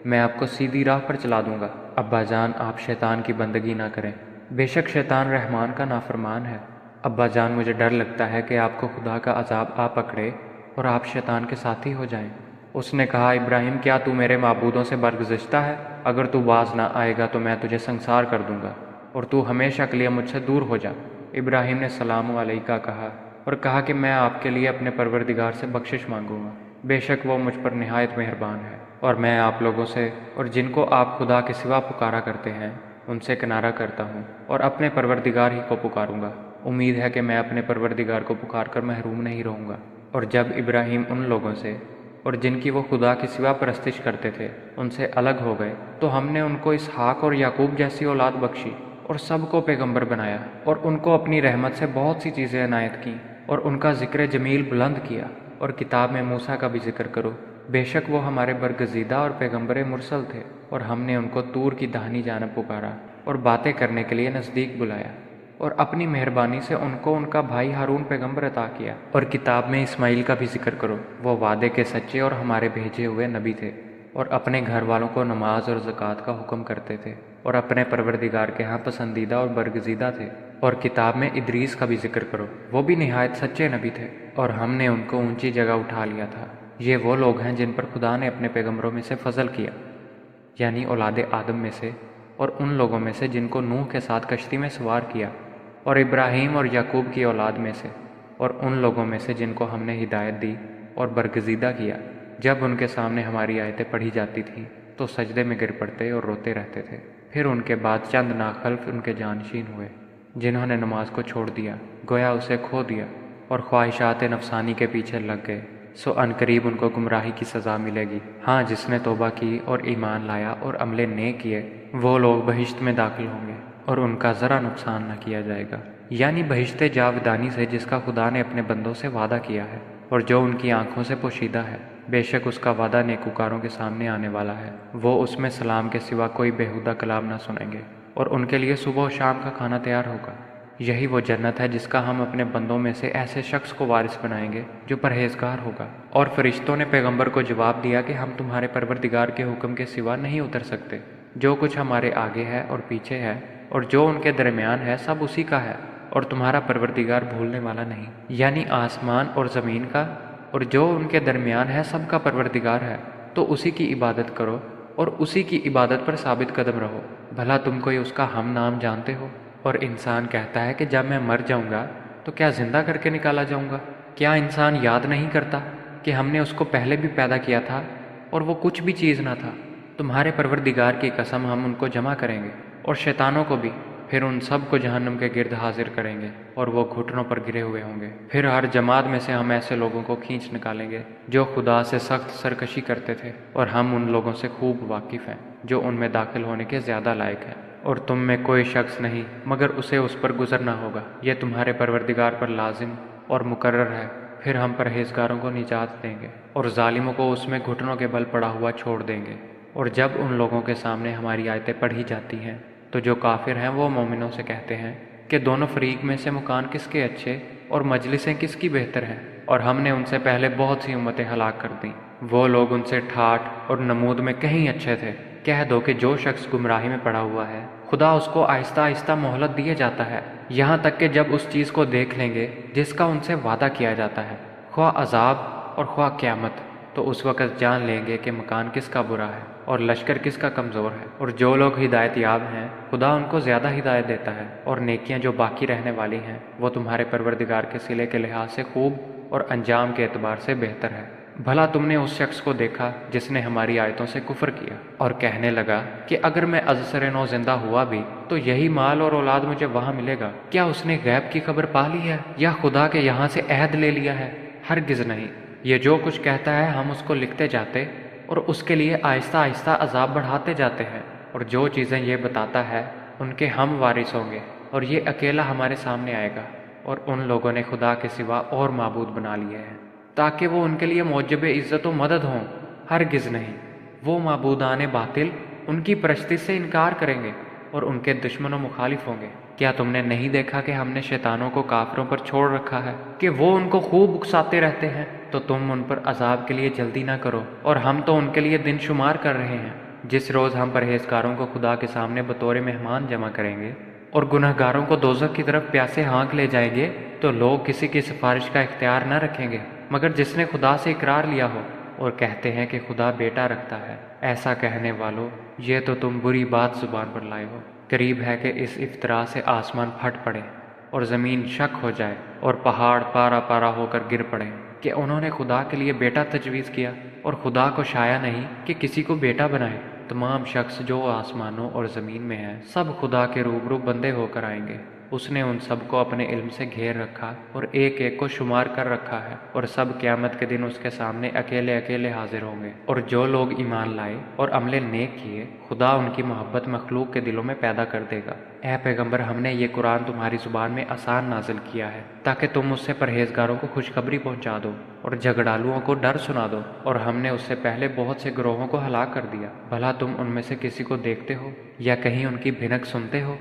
میں آپ کو سیدھی راہ پر چلا دوں گا۔ ابا جان، آپ شیطان کی بندگی نہ کریں، بے شک شیطان رحمان کا نافرمان ہے۔ ابا جان، مجھے ڈر لگتا ہے کہ آپ کو خدا کا عذاب آ پکڑے اور آپ شیطان کے ساتھی ہو جائیں۔ اس نے کہا، ابراہیم، کیا تو میرے معبودوں سے برگزشتہ ہے؟ اگر تو باز نہ آئے گا تو میں تجھے سنسار کر دوں گا، اور تو ہمیشہ کے لیے مجھ سے دور ہو جا۔ ابراہیم نے سلام علیکہ کہا اور کہا کہ میں آپ کے لیے اپنے پروردگار سے بخشش مانگوں گا، بے شک وہ مجھ پر نہایت مہربان ہے۔ اور میں آپ لوگوں سے اور جن کو آپ خدا کے سوا پکارا کرتے ہیں ان سے کنارہ کرتا ہوں، اور اپنے پروردگار ہی کو پکاروں گا۔ امید ہے کہ میں اپنے پروردگار کو پکار کر محروم نہیں رہوں گا۔ اور جب ابراہیم ان لوگوں سے اور جن کی وہ خدا کی سوا پرستش کرتے تھے ان سے الگ ہو گئے، تو ہم نے ان کو اسحاق اور یعقوب جیسی اولاد بخشی اور سب کو پیغمبر بنایا، اور ان کو اپنی رحمت سے بہت سی چیزیں عنایت کیں، اور ان کا ذکر جمیل بلند کیا۔ اور کتاب میں موسیٰ کا بھی ذکر کرو، بے شک وہ ہمارے برگزیدہ اور پیغمبر مرسل تھے، اور ہم نے ان کو طور کی داہنی جانب پکارا اور باتیں کرنے کے لیے نزدیک بلایا، اور اپنی مہربانی سے ان کو ان کا بھائی ہارون پیغمبر عطا کیا۔ اور کتاب میں اسماعیل کا بھی ذکر کرو، وہ وعدے کے سچے اور ہمارے بھیجے ہوئے نبی تھے، اور اپنے گھر والوں کو نماز اور زکوٰۃ کا حکم کرتے تھے، اور اپنے پروردگار کے ہاں پسندیدہ اور برگزیدہ تھے۔ اور کتاب میں ادریس کا بھی ذکر کرو، وہ بھی نہایت سچے نبی تھے، اور ہم نے ان کو اونچی جگہ اٹھا لیا تھا۔ یہ وہ لوگ ہیں جن پر خدا نے اپنے پیغمبروں میں سے فضل کیا، یعنی اولاد آدم میں سے، اور ان لوگوں میں سے جن کو نوح کے ساتھ کشتی میں سوار کیا، اور ابراہیم اور یعقوب کی اولاد میں سے، اور ان لوگوں میں سے جن کو ہم نے ہدایت دی اور برگزیدہ کیا۔ جب ان کے سامنے ہماری آیتیں پڑھی جاتی تھیں تو سجدے میں گر پڑتے اور روتے رہتے تھے۔ پھر ان کے بعد چند ناخلف ان کے جانشین ہوئے جنہوں نے نماز کو چھوڑ دیا، گویا اسے کھو دیا، اور خواہشات نفسانی کے پیچھے لگ گئے، سو عنقریب ان کو گمراہی کی سزا ملے گی۔ ہاں، جس نے توبہ کی اور ایمان لایا اور عمل نیک کیے، وہ لوگ بہشت میں داخل ہوں گے، اور ان کا ذرا نقصان نہ کیا جائے گا، یعنی بہشت جاودانی سے جس کا خدا نے اپنے بندوں سے وعدہ کیا ہے، اور جو ان کی آنکھوں سے پوشیدہ ہے۔ بے شک اس کا وعدہ نیکوکاروں کے سامنے آنے والا ہے، وہ اس میں سلام کے سوا کوئی بیہودہ کلام نہ سنیں گے، اور ان کے لیے صبح و شام کا کھانا تیار ہوگا۔ یہی وہ جنت ہے جس کا ہم اپنے بندوں میں سے ایسے شخص کو وارث بنائیں گے جو پرہیزگار ہوگا۔ اور فرشتوں نے پیغمبر کو جواب دیا کہ ہم تمہارے پروردگار کے حکم کے سوا نہیں اتر سکتے۔ جو کچھ ہمارے آگے ہے اور پیچھے ہے اور جو ان کے درمیان ہے سب اسی کا ہے، اور تمہارا پروردگار بھولنے والا نہیں۔ یعنی آسمان اور زمین کا اور جو ان کے درمیان ہے سب کا پروردگار ہے، تو اسی کی عبادت کرو اور اسی کی عبادت پر ثابت قدم رہو۔ بھلا تم کوئی اس کا ہم نام جانتے ہو؟ اور انسان کہتا ہے کہ جب میں مر جاؤں گا تو کیا زندہ کر کے نکالا جاؤں گا؟ کیا انسان یاد نہیں کرتا کہ ہم نے اس کو پہلے بھی پیدا کیا تھا اور وہ کچھ بھی چیز نہ تھا؟ تمہارے پروردگار کی قسم ہم ان کو جمع کریں گے اور شیطانوں کو بھی، پھر ان سب کو جہنم کے گرد حاضر کریں گے اور وہ گھٹنوں پر گرے ہوئے ہوں گے۔ پھر ہر جماعت میں سے ہم ایسے لوگوں کو کھینچ نکالیں گے جو خدا سے سخت سرکشی کرتے تھے، اور ہم ان لوگوں سے خوب واقف ہیں جو ان میں داخل ہونے کے زیادہ لائق ہیں۔ اور تم میں کوئی شخص نہیں مگر اسے اس پر گزرنا ہوگا، یہ تمہارے پروردگار پر لازم اور مقرر ہے۔ پھر ہم پرہیزگاروں کو نجات دیں گے اور ظالموں کو اس میں گھٹنوں کے بل پڑا ہوا چھوڑ دیں گے۔ اور جب ان لوگوں کے سامنے ہماری آیتیں پڑھی جاتی ہیں تو جو کافر ہیں وہ مومنوں سے کہتے ہیں کہ دونوں فریق میں سے مکان کس کے اچھے اور مجلسیں کس کی بہتر ہیں، اور ہم نے ان سے پہلے بہت سی امتیں ہلاک کر دیں، وہ لوگ ان سے ٹھاٹھ اور نمود میں کہیں اچھے تھے۔ کہہ دو کہ جو شخص گمراہی میں پڑا ہوا ہے خدا اس کو آہستہ آہستہ مہلت دیے جاتا ہے، یہاں تک کہ جب اس چیز کو دیکھ لیں گے جس کا ان سے وعدہ کیا جاتا ہے، خواہ عذاب اور خواہ قیامت، تو اس وقت جان لیں گے کہ مکان کس کا برا ہے اور لشکر کس کا کمزور ہے۔ اور جو لوگ ہدایت یاب ہیں خدا ان کو زیادہ ہدایت دیتا ہے، اور نیکیاں جو باقی رہنے والی ہیں وہ تمہارے پروردگار کے صلے کے لحاظ سے خوب اور انجام کے اعتبار سے بہتر ہے۔ بھلا تم نے اس شخص کو دیکھا جس نے ہماری آیتوں سے کفر کیا اور کہنے لگا کہ اگر میں از سر نو زندہ ہوا بھی تو یہی مال اور اولاد مجھے وہاں ملے گا؟ کیا اس نے غیب کی خبر پا لی ہے یا خدا کے یہاں سے عہد لے لیا ہے؟ ہرگز نہیں۔ یہ جو کچھ کہتا ہے ہم اس کو لکھتے جاتے اور اس کے لیے آہستہ آہستہ عذاب بڑھاتے جاتے ہیں، اور جو چیزیں یہ بتاتا ہے ان کے ہم وارث ہوں گے، اور یہ اکیلا ہمارے سامنے آئے گا۔ اور ان لوگوں نے خدا کے سوا اور معبود بنا لیے ہیں تاکہ وہ ان کے لیے موجب عزت و مدد ہوں۔ ہرگز نہیں، وہ معبودان باطل ان کی پرستی سے انکار کریں گے اور ان کے دشمن و مخالف ہوں گے۔ کیا تم نے نہیں دیکھا کہ ہم نے شیطانوں کو کافروں پر چھوڑ رکھا ہے کہ وہ ان کو خوب اکساتے رہتے ہیں؟ تو تم ان پر عذاب کے لیے جلدی نہ کرو، اور ہم تو ان کے لیے دن شمار کر رہے ہیں۔ جس روز ہم پرہیزگاروں کو خدا کے سامنے بطور مہمان جمع کریں گے اور گنہگاروں کو دوزخ کی طرف پیاسے ہانک لے جائیں گے، تو لوگ کسی کی سفارش کا اختیار نہ رکھیں گے مگر جس نے خدا سے اقرار لیا ہو، اور کہتے ہیں کہ خدا بیٹا رکھتا ہے۔ ایسا کہنے والو، یہ تو تم بری بات زبان پر لائے ہو۔ قریب ہے کہ اس افطرا سے آسمان پھٹ پڑے اور زمین شک ہو جائے اور پہاڑ پارا پارا ہو کر گر پڑے کہ انہوں نے خدا کے لیے بیٹا تجویز کیا، اور خدا کو شایع نہیں کہ کسی کو بیٹا بنائے۔ تمام شخص جو آسمانوں اور زمین میں ہیں سب خدا کے روبرو بندے ہو کر آئیں گے۔ اس نے ان سب کو اپنے علم سے گھیر رکھا اور ایک ایک کو شمار کر رکھا ہے، اور سب قیامت کے دن اس کے سامنے اکیلے اکیلے حاضر ہوں گے۔ اور جو لوگ ایمان لائے اور عمل نیک کیے خدا ان کی محبت مخلوق کے دلوں میں پیدا کر دے گا۔ اے پیغمبر، ہم نے یہ قرآن تمہاری زبان میں آسان نازل کیا ہے تاکہ تم اس سے پرہیزگاروں کو خوشخبری پہنچا دو اور جھگڑالوؤں کو ڈر سنا دو، اور ہم نے اس سے پہلے بہت سے گروہوں کو ہلاک کر دیا۔ بھلا تم ان میں سے کسی کو دیکھتے ہو یا کہیں ان کی بھنک سنتے ہو؟